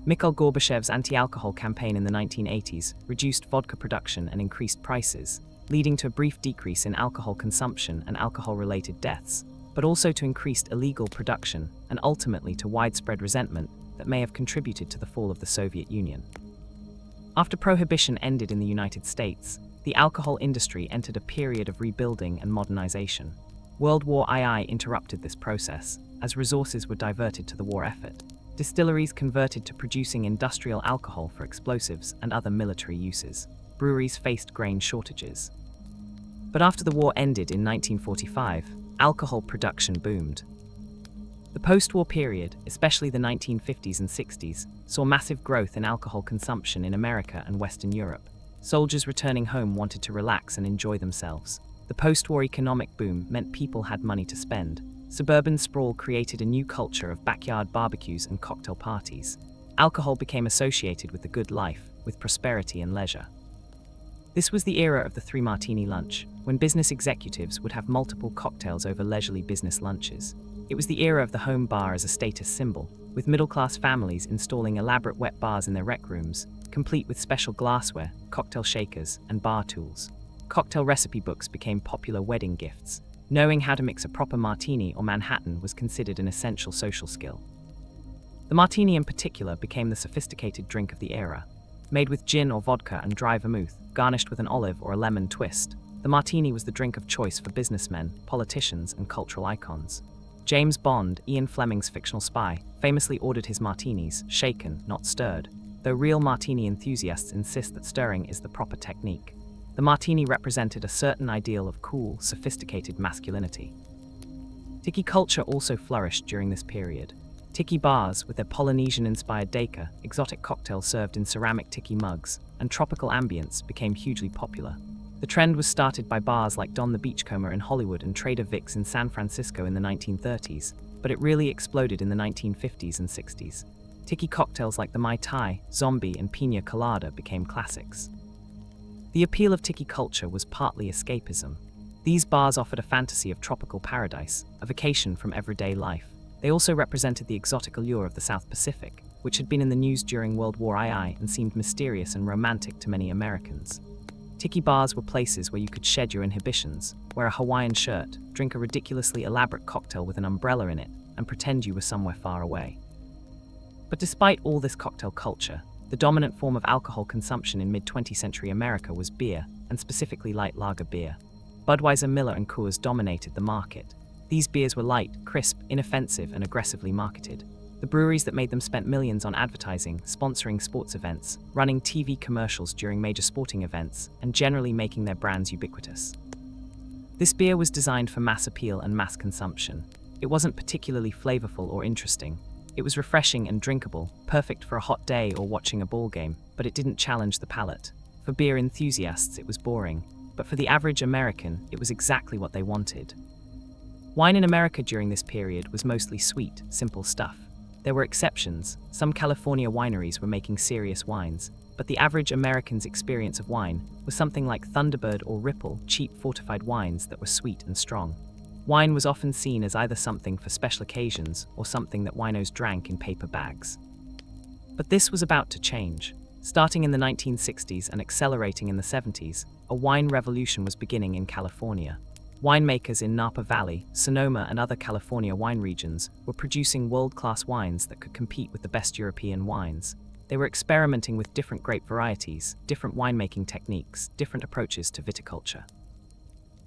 S1: Mikhail Gorbachev's anti-alcohol campaign in the 1980s reduced vodka production and increased prices, leading to a brief decrease in alcohol consumption and alcohol-related deaths, but also to increased illegal production and ultimately to widespread resentment that may have contributed to the fall of the Soviet Union. After prohibition ended in the United States, the alcohol industry entered a period of rebuilding and modernization. World War II interrupted this process, as resources were diverted to the war effort. Distilleries converted to producing industrial alcohol for explosives and other military uses. Breweries faced grain shortages. But after the war ended in 1945, alcohol production boomed. The post-war period, especially the 1950s and 60s, saw massive growth in alcohol consumption in America and Western Europe. Soldiers returning home wanted to relax and enjoy themselves. The post-war economic boom meant people had money to spend. Suburban sprawl created a new culture of backyard barbecues and cocktail parties. Alcohol became associated with the good life, with prosperity and leisure. This was the era of the three-martini lunch, when business executives would have multiple cocktails over leisurely business lunches. It was the era of the home bar as a status symbol, with middle-class families installing elaborate wet bars in their rec rooms, complete with special glassware, cocktail shakers, and bar tools. Cocktail recipe books became popular wedding gifts. Knowing how to mix a proper martini or Manhattan was considered an essential social skill. The martini in particular became the sophisticated drink of the era. Made with gin or vodka and dry vermouth, garnished with an olive or a lemon twist, the martini was the drink of choice for businessmen, politicians, and cultural icons. James Bond, Ian Fleming's fictional spy, famously ordered his martinis shaken, not stirred, though real martini enthusiasts insist that stirring is the proper technique. The martini represented a certain ideal of cool, sophisticated masculinity. Tiki culture also flourished during this period. Tiki bars, with their Polynesian-inspired deka, exotic cocktails served in ceramic tiki mugs, and tropical ambience, became hugely popular. The trend was started by bars like Don the Beachcomber in Hollywood and Trader Vic's in San Francisco in the 1930s, but it really exploded in the 1950s and 60s. Tiki cocktails like the Mai Tai, Zombie, and Piña Colada became classics. The appeal of tiki culture was partly escapism. These bars offered a fantasy of tropical paradise, a vacation from everyday life. They also represented the exotic allure of the South Pacific, which had been in the news during World War II and seemed mysterious and romantic to many Americans. Tiki bars were places where you could shed your inhibitions, wear a Hawaiian shirt, drink a ridiculously elaborate cocktail with an umbrella in it, and pretend you were somewhere far away. But despite all this cocktail culture, the dominant form of alcohol consumption in mid-20th century America was beer, and specifically light lager beer. Budweiser, Miller, and Coors dominated the market. These beers were light, crisp, inoffensive, and aggressively marketed. The breweries that made them spent millions on advertising, sponsoring sports events, running TV commercials during major sporting events, and generally making their brands ubiquitous. This beer was designed for mass appeal and mass consumption. It wasn't particularly flavorful or interesting. It was refreshing and drinkable, perfect for a hot day or watching a ball game, but it didn't challenge the palate. For beer enthusiasts, it was boring, but for the average American, it was exactly what they wanted. Wine in America during this period was mostly sweet, simple stuff. There were exceptions. Some California wineries were making serious wines, but the average American's experience of wine was something like Thunderbird or Ripple, cheap fortified wines that were sweet and strong. Wine was often seen as either something for special occasions or something that winos drank in paper bags. But this was about to change. Starting in the 1960s and accelerating in the 70s, a wine revolution was beginning in California. Winemakers in Napa Valley, Sonoma, and other California wine regions were producing world-class wines that could compete with the best European wines. They were experimenting with different grape varieties, different winemaking techniques, different approaches to viticulture.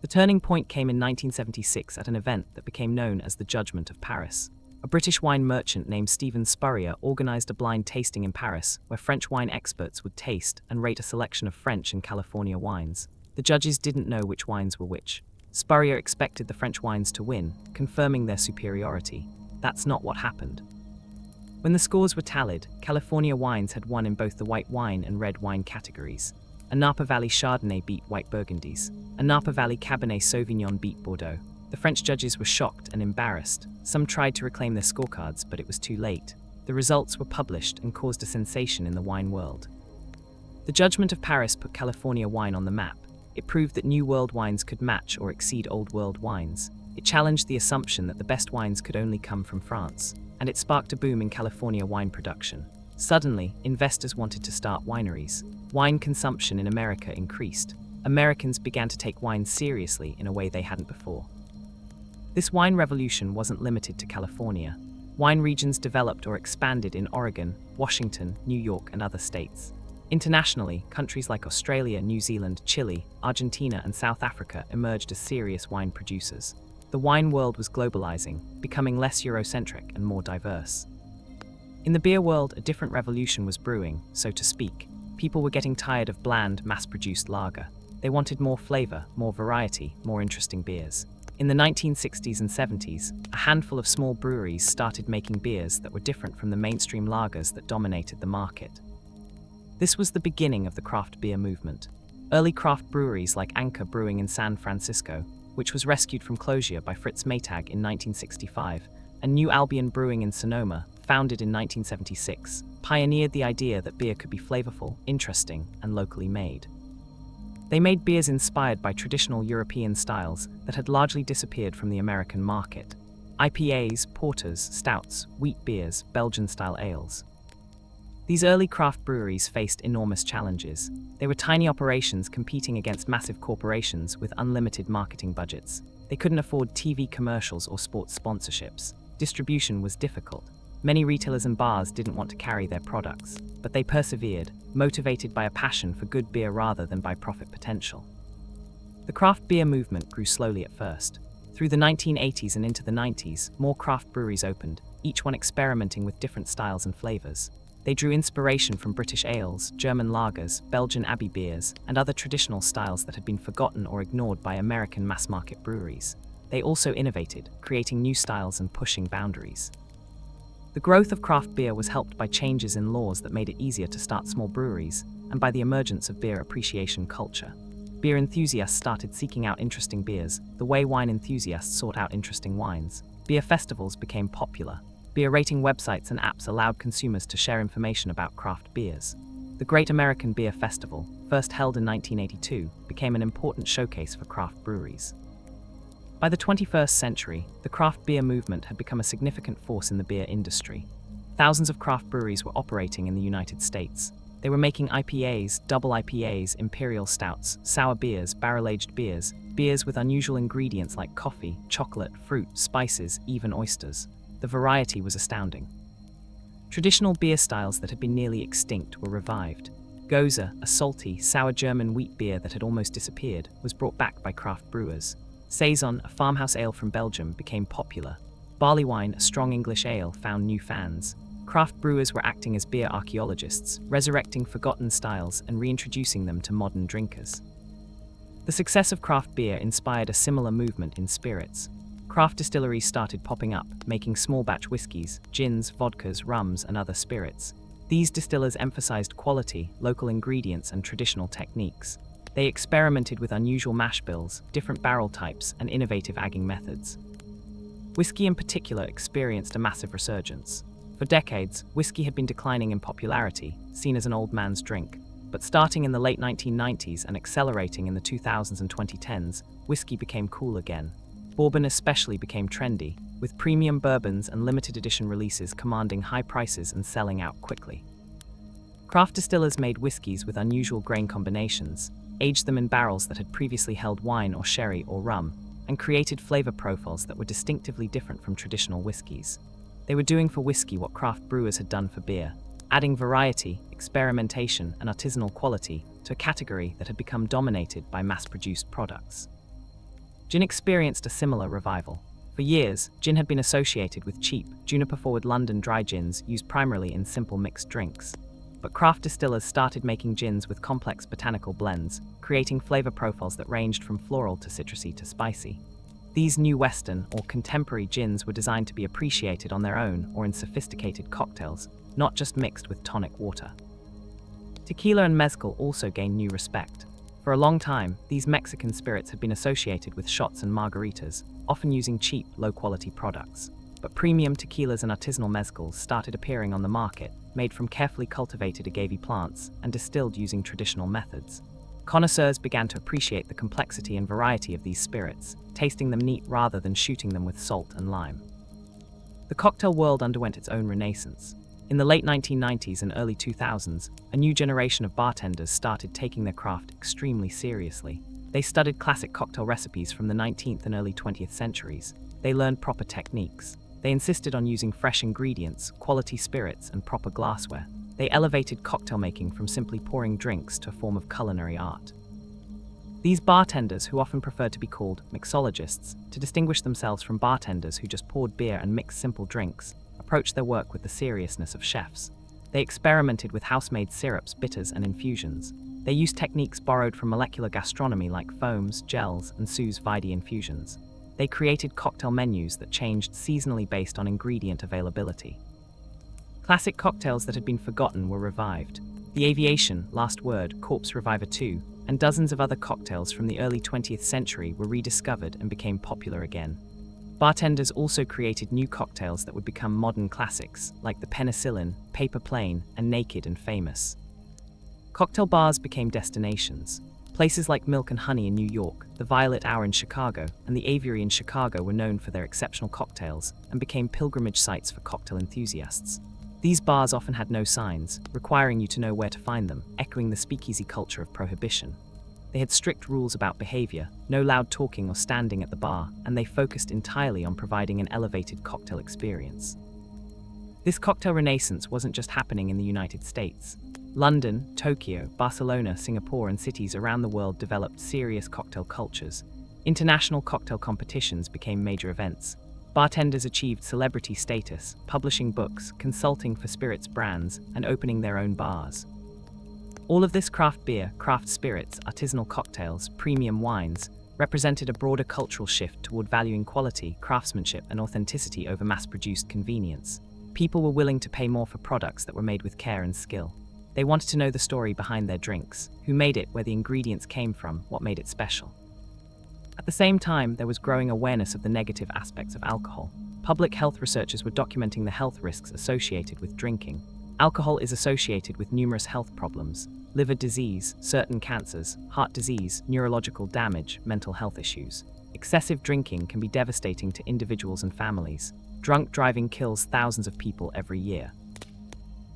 S1: The turning point came in 1976 at an event that became known as the Judgment of Paris. A British wine merchant named Stephen Spurrier organized a blind tasting in Paris, where French wine experts would taste and rate a selection of French and California wines. The judges didn't know which wines were which. Spurrier expected the French wines to win, confirming their superiority. That's not what happened. When the scores were tallied, California wines had won in both the white wine and red wine categories. A Napa Valley Chardonnay beat white Burgundies. A Napa Valley Cabernet Sauvignon beat Bordeaux. The French judges were shocked and embarrassed. Some tried to reclaim their scorecards, but it was too late. The results were published and caused a sensation in the wine world. The Judgment of Paris put California wine on the map. It proved that New World wines could match or exceed Old World wines. It challenged the assumption that the best wines could only come from France, and it sparked a boom in California wine production. Suddenly, investors wanted to start wineries. Wine consumption in America increased. Americans began to take wine seriously in a way they hadn't before. This wine revolution wasn't limited to California. Wine regions developed or expanded in Oregon, Washington, New York, and other states. Internationally, countries like Australia, New Zealand, Chile, Argentina, and South Africa emerged as serious wine producers. The wine world was globalizing, becoming less Eurocentric and more diverse. In the beer world, a different revolution was brewing, so to speak. People were getting tired of bland, mass-produced lager. They wanted more flavor, more variety, more interesting beers. In the 1960s and 70s, a handful of small breweries started making beers that were different from the mainstream lagers that dominated the market. This was the beginning of the craft beer movement. Early craft breweries like Anchor Brewing in San Francisco, which was rescued from closure by Fritz Maytag in 1965, and New Albion Brewing in Sonoma, founded in 1976, pioneered the idea that beer could be flavorful, interesting, and locally made. They made beers inspired by traditional European styles that had largely disappeared from the American market: IPAs, porters, stouts, wheat beers, Belgian-style ales. These early craft breweries faced enormous challenges. They were tiny operations competing against massive corporations with unlimited marketing budgets. They couldn't afford TV commercials or sports sponsorships. Distribution was difficult. Many retailers and bars didn't want to carry their products, but they persevered, motivated by a passion for good beer rather than by profit potential. The craft beer movement grew slowly at first. Through the 1980s and into the 90s, more craft breweries opened, each one experimenting with different styles and flavors. They drew inspiration from British ales, German lagers, Belgian abbey beers, and other traditional styles that had been forgotten or ignored by American mass-market breweries. They also innovated, creating new styles and pushing boundaries. The growth of craft beer was helped by changes in laws that made it easier to start small breweries, and by the emergence of beer appreciation culture. Beer enthusiasts started seeking out interesting beers, the way wine enthusiasts sought out interesting wines. Beer festivals became popular. Beer rating websites and apps allowed consumers to share information about craft beers. The Great American Beer Festival, first held in 1982, became an important showcase for craft breweries. By the 21st century, the craft beer movement had become a significant force in the beer industry. Thousands of craft breweries were operating in the United States. They were making IPAs, double IPAs, imperial stouts, sour beers, barrel-aged beers, beers with unusual ingredients like coffee, chocolate, fruit, spices, even oysters. The variety was astounding. Traditional beer styles that had been nearly extinct were revived. Goza, a salty, sour German wheat beer that had almost disappeared, was brought back by craft brewers. Saison, a farmhouse ale from Belgium, became popular. Barley wine, a strong English ale, found new fans. Craft brewers were acting as beer archaeologists, resurrecting forgotten styles and reintroducing them to modern drinkers. The success of craft beer inspired a similar movement in spirits. Craft distilleries started popping up, making small-batch whiskies, gins, vodkas, rums, and other spirits. These distillers emphasized quality, local ingredients, and traditional techniques. They experimented with unusual mash bills, different barrel types, and innovative agging methods. Whiskey in particular experienced a massive resurgence. For decades, whiskey had been declining in popularity, seen as an old man's drink. But starting in the late 1990s and accelerating in the 2000s and 2010s, whiskey became cool again. Bourbon especially became trendy, with premium bourbons and limited edition releases commanding high prices and selling out quickly. Craft distillers made whiskeys with unusual grain combinations, aged them in barrels that had previously held wine or sherry or rum, and created flavor profiles that were distinctively different from traditional whiskeys. They were doing for whiskey what craft brewers had done for beer, adding variety, experimentation, and artisanal quality to a category that had become dominated by mass-produced products. Gin experienced a similar revival. For years, gin had been associated with cheap, juniper-forward London dry gins used primarily in simple mixed drinks. But craft distillers started making gins with complex botanical blends, creating flavor profiles that ranged from floral to citrusy to spicy. These new Western or contemporary gins were designed to be appreciated on their own or in sophisticated cocktails, not just mixed with tonic water. Tequila and mezcal also gained new respect. For a long time, these Mexican spirits had been associated with shots and margaritas, often using cheap, low-quality products. But premium tequilas and artisanal mezcals started appearing on the market, made from carefully cultivated agave plants and distilled using traditional methods. Connoisseurs began to appreciate the complexity and variety of these spirits, tasting them neat rather than shooting them with salt and lime. The cocktail world underwent its own renaissance. In the late 1990s and early 2000s, a new generation of bartenders started taking their craft extremely seriously. They studied classic cocktail recipes from the 19th and early 20th centuries. They learned proper techniques. They insisted on using fresh ingredients, quality spirits, and proper glassware. They elevated cocktail making from simply pouring drinks to a form of culinary art. These bartenders, who often preferred to be called mixologists, to distinguish themselves from bartenders who just poured beer and mixed simple drinks, approached their work with the seriousness of chefs. They experimented with house-made syrups, bitters, and infusions. They used techniques borrowed from molecular gastronomy like foams, gels, and sous vide infusions. They created cocktail menus that changed seasonally based on ingredient availability. Classic cocktails that had been forgotten were revived. The Aviation, Last Word, Corpse Reviver 2, and dozens of other cocktails from the early 20th century were rediscovered and became popular again. Bartenders also created new cocktails that would become modern classics, like the Penicillin, Paper Plane, and Naked and Famous. Cocktail bars became destinations. Places like Milk and Honey in New York, the Violet Hour in Chicago, and the Aviary in Chicago were known for their exceptional cocktails and became pilgrimage sites for cocktail enthusiasts. These bars often had no signs, requiring you to know where to find them, echoing the speakeasy culture of prohibition. They had strict rules about behavior, no loud talking or standing at the bar, and they focused entirely on providing an elevated cocktail experience. This cocktail renaissance wasn't just happening in the United States. London, Tokyo, Barcelona, Singapore, and cities around the world developed serious cocktail cultures. International cocktail competitions became major events. Bartenders achieved celebrity status, publishing books, consulting for spirits brands, and opening their own bars. All of this craft beer, craft spirits, artisanal cocktails, premium wines, represented a broader cultural shift toward valuing quality, craftsmanship, and authenticity over mass-produced convenience. People were willing to pay more for products that were made with care and skill. They wanted to know the story behind their drinks, who made it, where the ingredients came from, what made it special. At the same time, there was growing awareness of the negative aspects of alcohol. Public health researchers were documenting the health risks associated with drinking. Alcohol is associated with numerous health problems: liver disease, certain cancers, heart disease, neurological damage, mental health issues. Excessive drinking can be devastating to individuals and families. Drunk driving kills thousands of people every year.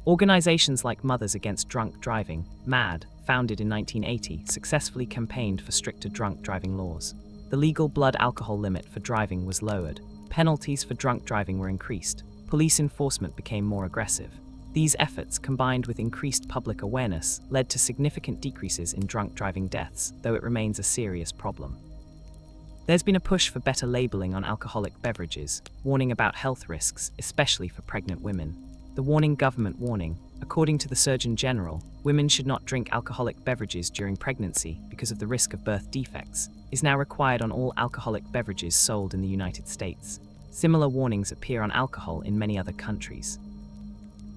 S1: Organizations like Mothers Against Drunk Driving, MAD, founded in 1980, successfully campaigned for stricter drunk driving laws. The legal blood alcohol limit for driving was lowered. Penalties for drunk driving were increased. Police enforcement became more aggressive. These efforts, combined with increased public awareness, led to significant decreases in drunk driving deaths, though it remains a serious problem. There's been a push for better labeling on alcoholic beverages, warning about health risks, especially for pregnant women. The warning government warning: according to the Surgeon General, women should not drink alcoholic beverages during pregnancy because of the risk of birth defects, is now required on all alcoholic beverages sold in the United States. Similar warnings appear on alcohol in many other countries.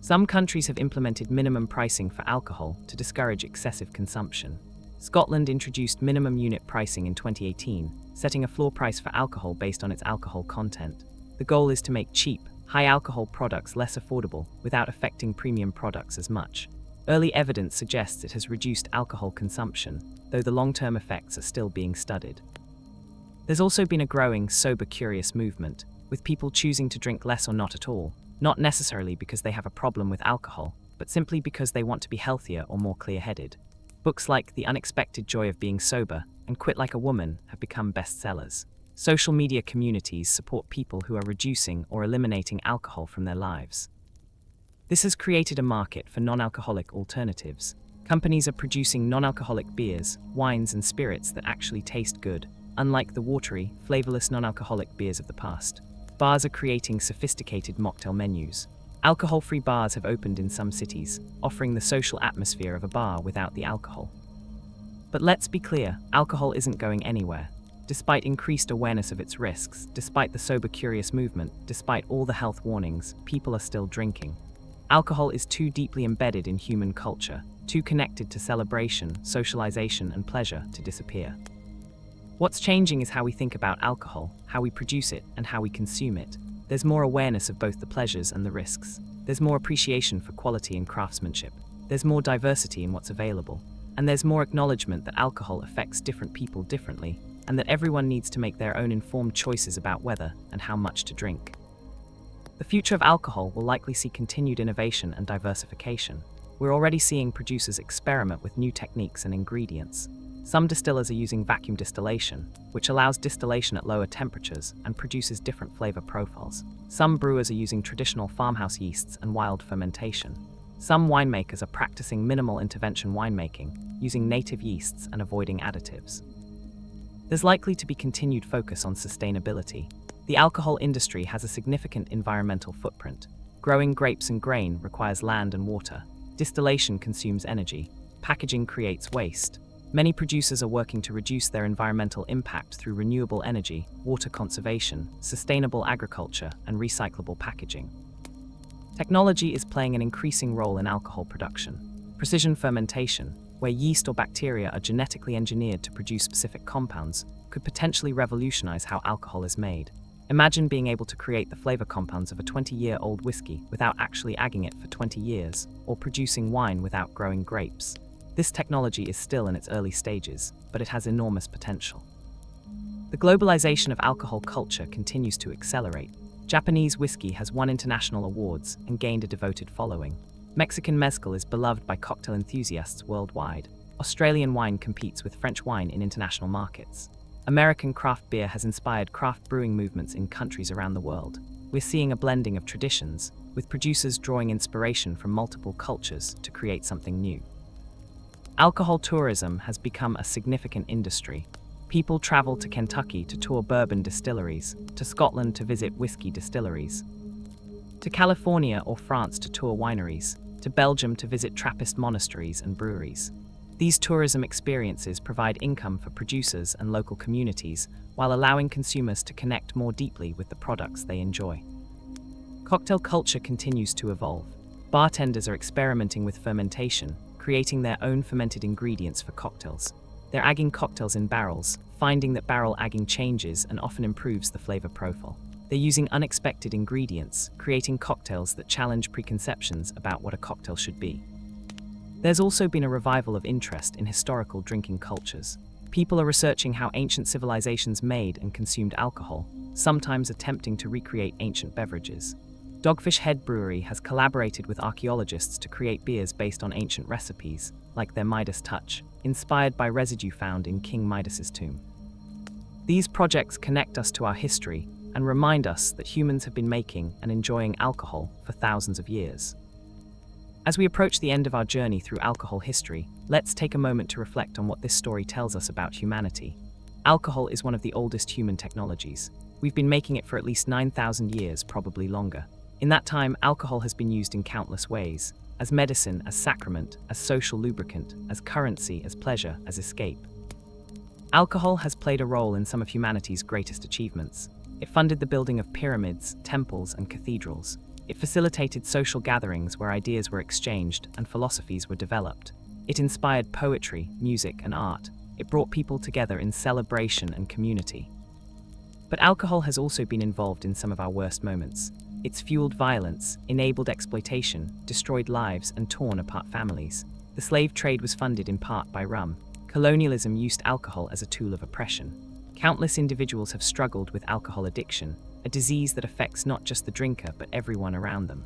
S1: Some countries have implemented minimum pricing for alcohol to discourage excessive consumption. Scotland introduced minimum unit pricing in 2018, setting a floor price for alcohol based on its alcohol content. The goal is to make cheap, high-alcohol products less affordable without affecting premium products as much. Early evidence suggests it has reduced alcohol consumption, though the long-term effects are still being studied. There's also been a growing sober-curious movement, with people choosing to drink less or not at all, not necessarily because they have a problem with alcohol, but simply because they want to be healthier or more clear-headed. Books like The Unexpected Joy of Being Sober and Quit Like a Woman have become bestsellers. Social media communities support people who are reducing or eliminating alcohol from their lives. This has created a market for non-alcoholic alternatives. Companies are producing non-alcoholic beers, wines, and spirits that actually taste good, unlike the watery, flavorless non-alcoholic beers of the past. Bars are creating sophisticated mocktail menus. Alcohol-free bars have opened in some cities, offering the social atmosphere of a bar without the alcohol. But let's be clear, alcohol isn't going anywhere. Despite increased awareness of its risks, despite the sober-curious movement, despite all the health warnings, people are still drinking. Alcohol is too deeply embedded in human culture, too connected to celebration, socialization, and pleasure to disappear. What's changing is how we think about alcohol, how we produce it, and how we consume it. There's more awareness of both the pleasures and the risks. There's more appreciation for quality and craftsmanship. There's more diversity in what's available. And there's more acknowledgement that alcohol affects different people differently, and that everyone needs to make their own informed choices about whether and how much to drink. The future of alcohol will likely see continued innovation and diversification. We're already seeing producers experiment with new techniques and ingredients. Some distillers are using vacuum distillation, which allows distillation at lower temperatures and produces different flavor profiles. Some brewers are using traditional farmhouse yeasts and wild fermentation. Some winemakers are practicing minimal intervention winemaking, using native yeasts and avoiding additives. There's likely to be continued focus on sustainability. The alcohol industry has a significant environmental footprint. Growing grapes and grain requires land and water. Distillation consumes energy. packaging creates waste. Many producers are working to reduce their environmental impact through renewable energy, water conservation, sustainable agriculture, and recyclable packaging. Technology is playing an increasing role in alcohol production. Precision fermentation, where yeast or bacteria are genetically engineered to produce specific compounds, could potentially revolutionize how alcohol is made. Imagine being able to create the flavor compounds of a 20-year-old whiskey without actually agging it for 20 years, or producing wine without growing grapes. This technology is still in its early stages, but it has enormous potential. The globalization of alcohol culture continues to accelerate. Japanese whiskey has won international awards and gained a devoted following. Mexican mezcal is beloved by cocktail enthusiasts worldwide. Australian wine competes with French wine in international markets. American craft beer has inspired craft brewing movements in countries around the world. We're seeing a blending of traditions, with producers drawing inspiration from multiple cultures to create something new. Alcohol tourism has become a significant industry. People travel to Kentucky to tour bourbon distilleries, to Scotland to visit whiskey distilleries, to California or France to tour wineries, to Belgium to visit Trappist monasteries and breweries. These tourism experiences provide income for producers and local communities while allowing consumers to connect more deeply with the products they enjoy. Cocktail culture continues to evolve. Bartenders are experimenting with fermentation, creating their own fermented ingredients for cocktails. They're agging cocktails in barrels, finding that barrel agging changes and often improves the flavor profile. They're using unexpected ingredients, creating cocktails that challenge preconceptions about what a cocktail should be. There's also been a revival of interest in historical drinking cultures. People are researching how ancient civilizations made and consumed alcohol, sometimes attempting to recreate ancient beverages. Dogfish Head Brewery has collaborated with archaeologists to create beers based on ancient recipes, like their Midas Touch, inspired by residue found in King Midas's tomb. These projects connect us to our history and remind us that humans have been making and enjoying alcohol for thousands of years. As we approach the end of our journey through alcohol history, let's take a moment to reflect on what this story tells us about humanity. Alcohol is one of the oldest human technologies. We've been making it for at least 9,000 years, probably longer. In that time, alcohol has been used in countless ways, as medicine, as sacrament, as social lubricant, as currency, as pleasure, as escape. Alcohol has played a role in some of humanity's greatest achievements. It funded the building of pyramids, temples, and cathedrals. It facilitated social gatherings where ideas were exchanged and philosophies were developed. It inspired poetry, music, and art. It brought people together in celebration and community. But alcohol has also been involved in some of our worst moments. It's fueled violence, enabled exploitation, destroyed lives, and torn apart families. The slave trade was funded in part by rum. Colonialism used alcohol as a tool of oppression. Countless individuals have struggled with alcohol addiction, a disease that affects not just the drinker but everyone around them.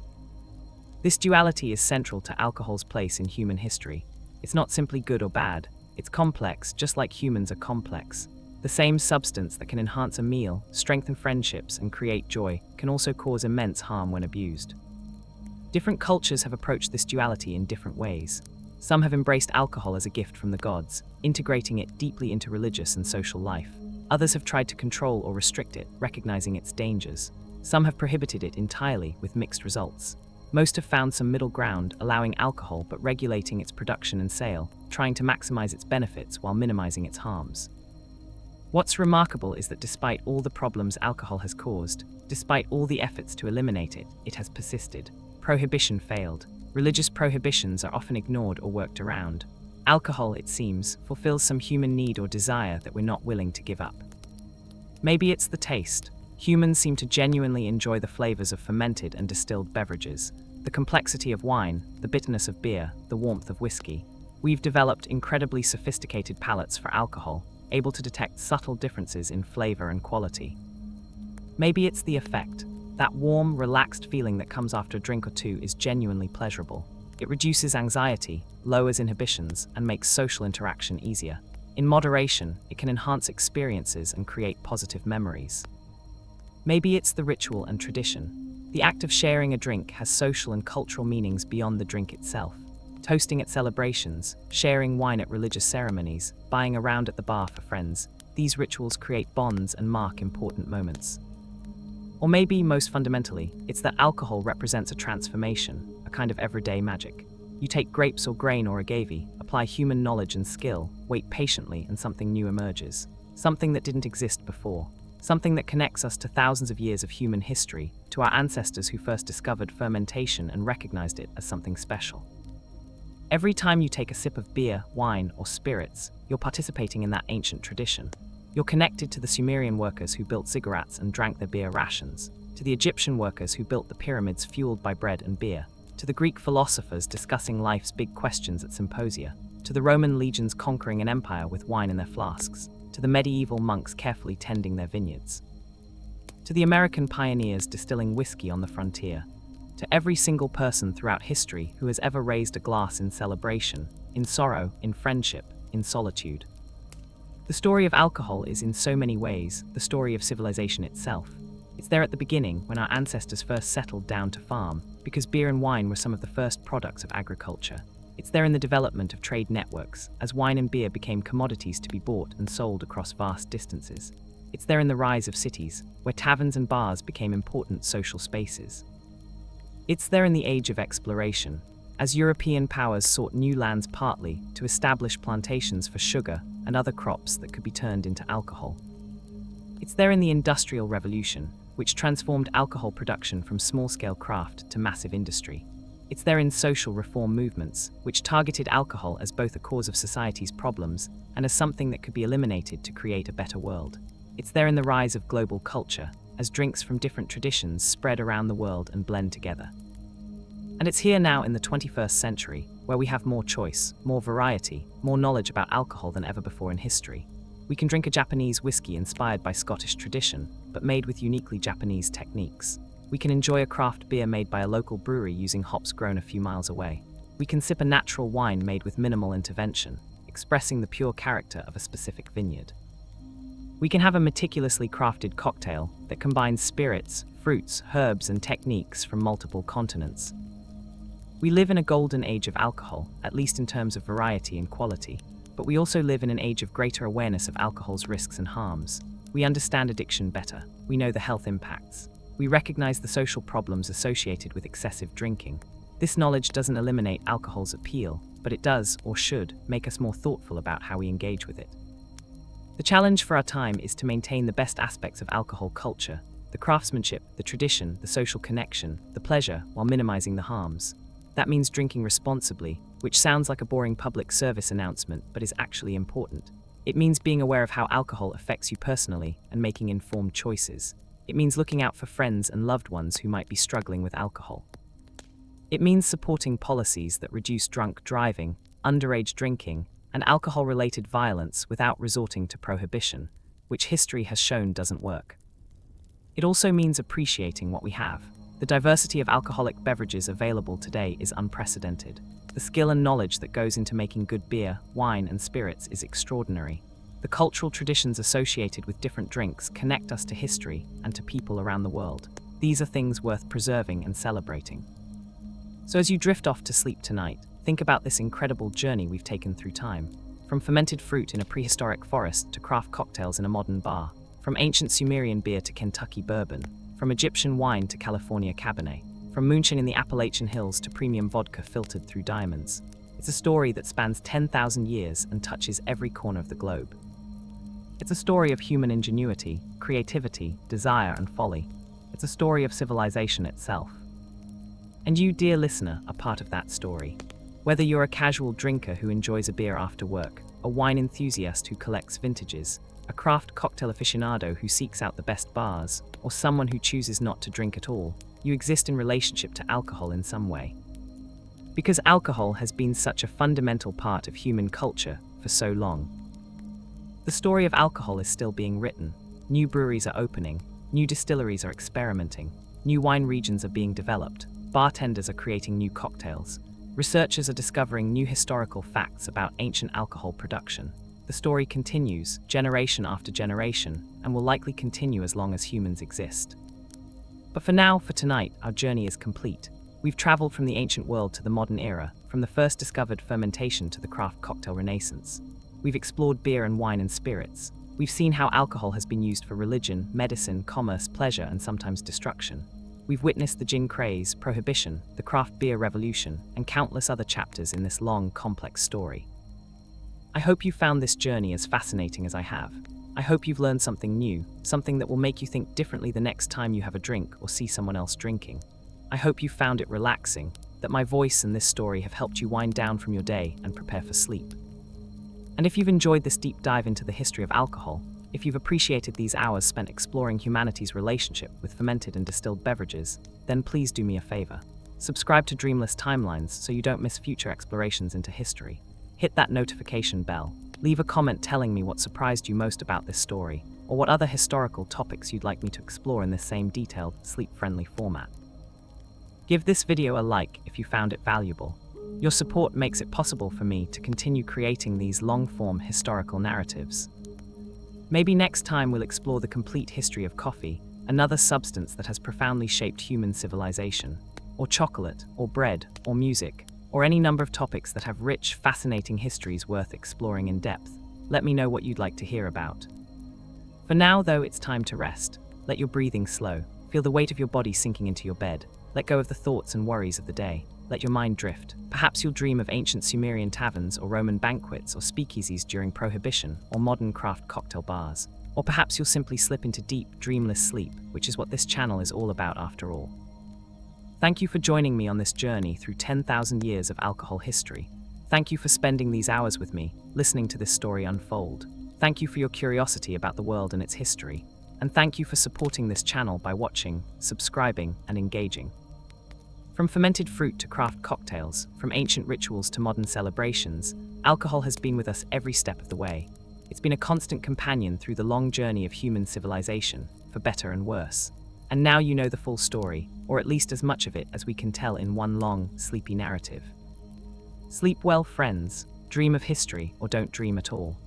S1: This duality is central to alcohol's place in human history. It's not simply good or bad, it's complex, just like humans are complex. The same substance that can enhance a meal, strengthen friendships, and create joy can also cause immense harm when abused. Different cultures have approached this duality in different ways. Some have embraced alcohol as a gift from the gods, integrating it deeply into religious and social life. Others have tried to control or restrict it, recognizing its dangers. Some have prohibited it entirely, with mixed results. Most have found some middle ground, allowing alcohol but regulating its production and sale, trying to maximize its benefits while minimizing its harms. What's remarkable is that despite all the problems alcohol has caused, despite all the efforts to eliminate it, it has persisted. Prohibition failed. Religious prohibitions are often ignored or worked around. Alcohol, it seems, fulfills some human need or desire that we're not willing to give up. Maybe it's the taste. Humans seem to genuinely enjoy the flavors of fermented and distilled beverages, the complexity of wine, the bitterness of beer, the warmth of whiskey. We've developed incredibly sophisticated palates for alcohol, able to detect subtle differences in flavor and quality. Maybe it's the effect. That warm, relaxed feeling that comes after a drink or two is genuinely pleasurable. It reduces anxiety, lowers inhibitions, and makes social interaction easier. In moderation, it can enhance experiences and create positive memories. Maybe it's the ritual and tradition. The act of sharing a drink has social and cultural meanings beyond the drink itself. Toasting at celebrations, sharing wine at religious ceremonies, buying a round at the bar for friends, these rituals create bonds and mark important moments. Or maybe, most fundamentally, it's that alcohol represents a transformation, a kind of everyday magic. You take grapes or grain or agave, apply human knowledge and skill, wait patiently, and something new emerges. Something that didn't exist before. Something that connects us to thousands of years of human history, to our ancestors who first discovered fermentation and recognized it as something special. Every time you take a sip of beer, wine, or spirits, you're participating in that ancient tradition. You're connected to the Sumerian workers who built ziggurats and drank their beer rations, to the Egyptian workers who built the pyramids fueled by bread and beer, to the Greek philosophers discussing life's big questions at symposia, to the Roman legions conquering an empire with wine in their flasks, to the medieval monks carefully tending their vineyards, to the American pioneers distilling whiskey on the frontier, to every single person throughout history who has ever raised a glass in celebration, in sorrow, in friendship, in solitude. The story of alcohol is in so many ways the story of civilization itself. It's there at the beginning when our ancestors first settled down to farm, because beer and wine were some of the first products of agriculture. It's there in the development of trade networks, as wine and beer became commodities to be bought and sold across vast distances. It's there in the rise of cities, where taverns and bars became important social spaces. It's there in the age of exploration, as European powers sought new lands partly to establish plantations for sugar and other crops that could be turned into alcohol. It's there in the Industrial Revolution, which transformed alcohol production from small-scale craft to massive industry. It's there in social reform movements, which targeted alcohol as both a cause of society's problems and as something that could be eliminated to create a better world. It's there in the rise of global culture, as drinks from different traditions spread around the world and blend together. And it's here now in the 21st century, where we have more choice, more variety, more knowledge about alcohol than ever before in history. We can drink a Japanese whiskey inspired by Scottish tradition, but made with uniquely Japanese techniques. We can enjoy a craft beer made by a local brewery using hops grown a few miles away. We can sip a natural wine made with minimal intervention, expressing the pure character of a specific vineyard. We can have a meticulously crafted cocktail that combines spirits, fruits, herbs, and techniques from multiple continents. We live in a golden age of alcohol, at least in terms of variety and quality, but we also live in an age of greater awareness of alcohol's risks and harms. We understand addiction better. We know the health impacts. We recognize the social problems associated with excessive drinking. This knowledge doesn't eliminate alcohol's appeal, but it does, or should, make us more thoughtful about how we engage with it. The challenge for our time is to maintain the best aspects of alcohol culture, the craftsmanship, the tradition, the social connection, the pleasure, while minimizing the harms. That means drinking responsibly, which sounds like a boring public service announcement, but is actually important. It means being aware of how alcohol affects you personally and making informed choices. It means looking out for friends and loved ones who might be struggling with alcohol. It means supporting policies that reduce drunk driving, underage drinking, and alcohol-related violence without resorting to prohibition, which history has shown doesn't work. It also means appreciating what we have. The diversity of alcoholic beverages available today is unprecedented. The skill and knowledge that goes into making good beer, wine, and spirits is extraordinary. The cultural traditions associated with different drinks connect us to history and to people around the world. These are things worth preserving and celebrating. So as you drift off to sleep tonight, think about this incredible journey we've taken through time. From fermented fruit in a prehistoric forest to craft cocktails in a modern bar. From ancient Sumerian beer to Kentucky bourbon. From Egyptian wine to California Cabernet. From moonshine in the Appalachian Hills to premium vodka filtered through diamonds. It's a story that spans 10,000 years and touches every corner of the globe. It's a story of human ingenuity, creativity, desire, and folly. It's a story of civilization itself. And you, dear listener, are part of that story. Whether you're a casual drinker who enjoys a beer after work, a wine enthusiast who collects vintages, a craft cocktail aficionado who seeks out the best bars, or someone who chooses not to drink at all, you exist in relationship to alcohol in some way. Because alcohol has been such a fundamental part of human culture for so long. The story of alcohol is still being written. New breweries are opening, new distilleries are experimenting, new wine regions are being developed, bartenders are creating new cocktails, researchers are discovering new historical facts about ancient alcohol production. The story continues, generation after generation, and will likely continue as long as humans exist. But for now, for tonight, our journey is complete. We've traveled from the ancient world to the modern era, from the first discovered fermentation to the craft cocktail renaissance. We've explored beer and wine and spirits. We've seen how alcohol has been used for religion, medicine, commerce, pleasure, and sometimes destruction. We've witnessed the gin craze, prohibition, the craft beer revolution, and countless other chapters in this long, complex story. I hope you found this journey as fascinating as I have. I hope you've learned something new, something that will make you think differently the next time you have a drink or see someone else drinking. I hope you found it relaxing, that my voice and this story have helped you wind down from your day and prepare for sleep. And if you've enjoyed this deep dive into the history of alcohol, if you've appreciated these hours spent exploring humanity's relationship with fermented and distilled beverages, then please do me a favor. Subscribe to Dreamless Timelines so you don't miss future explorations into history. Hit that notification bell. Leave a comment telling me what surprised you most about this story, or what other historical topics you'd like me to explore in this same detailed, sleep-friendly format. Give this video a like if you found it valuable. Your support makes it possible for me to continue creating these long-form historical narratives. Maybe next time we'll explore the complete history of coffee, another substance that has profoundly shaped human civilization, or chocolate, or bread, or music, or any number of topics that have rich, fascinating histories worth exploring in depth. Let me know what you'd like to hear about. For now, though, it's time to rest. Let your breathing slow. Feel the weight of your body sinking into your bed. Let go of the thoughts and worries of the day. Let your mind drift. Perhaps you'll dream of ancient Sumerian taverns or Roman banquets or speakeasies during Prohibition or modern craft cocktail bars. Or perhaps you'll simply slip into deep, dreamless sleep, which is what this channel is all about after all. Thank you for joining me on this journey through 10,000 years of alcohol history. Thank you for spending these hours with me, listening to this story unfold. Thank you for your curiosity about the world and its history. And thank you for supporting this channel by watching, subscribing, and engaging. From fermented fruit to craft cocktails, from ancient rituals to modern celebrations, alcohol has been with us every step of the way. It's been a constant companion through the long journey of human civilization, for better and worse. And now you know the full story, or at least as much of it as we can tell in one long, sleepy narrative. Sleep well, friends. Dream of history, or don't dream at all.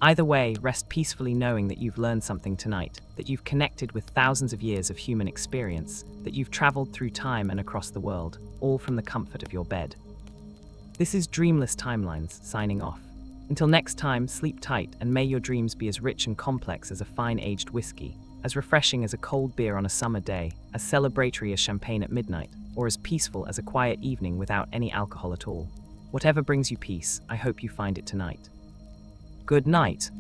S1: Either way, rest peacefully knowing that you've learned something tonight, that you've connected with thousands of years of human experience, that you've traveled through time and across the world, all from the comfort of your bed. This is Dreamless Timelines, signing off. Until next time, sleep tight, and may your dreams be as rich and complex as a fine-aged whiskey, as refreshing as a cold beer on a summer day, as celebratory as champagne at midnight, or as peaceful as a quiet evening without any alcohol at all. Whatever brings you peace, I hope you find it tonight. Good night.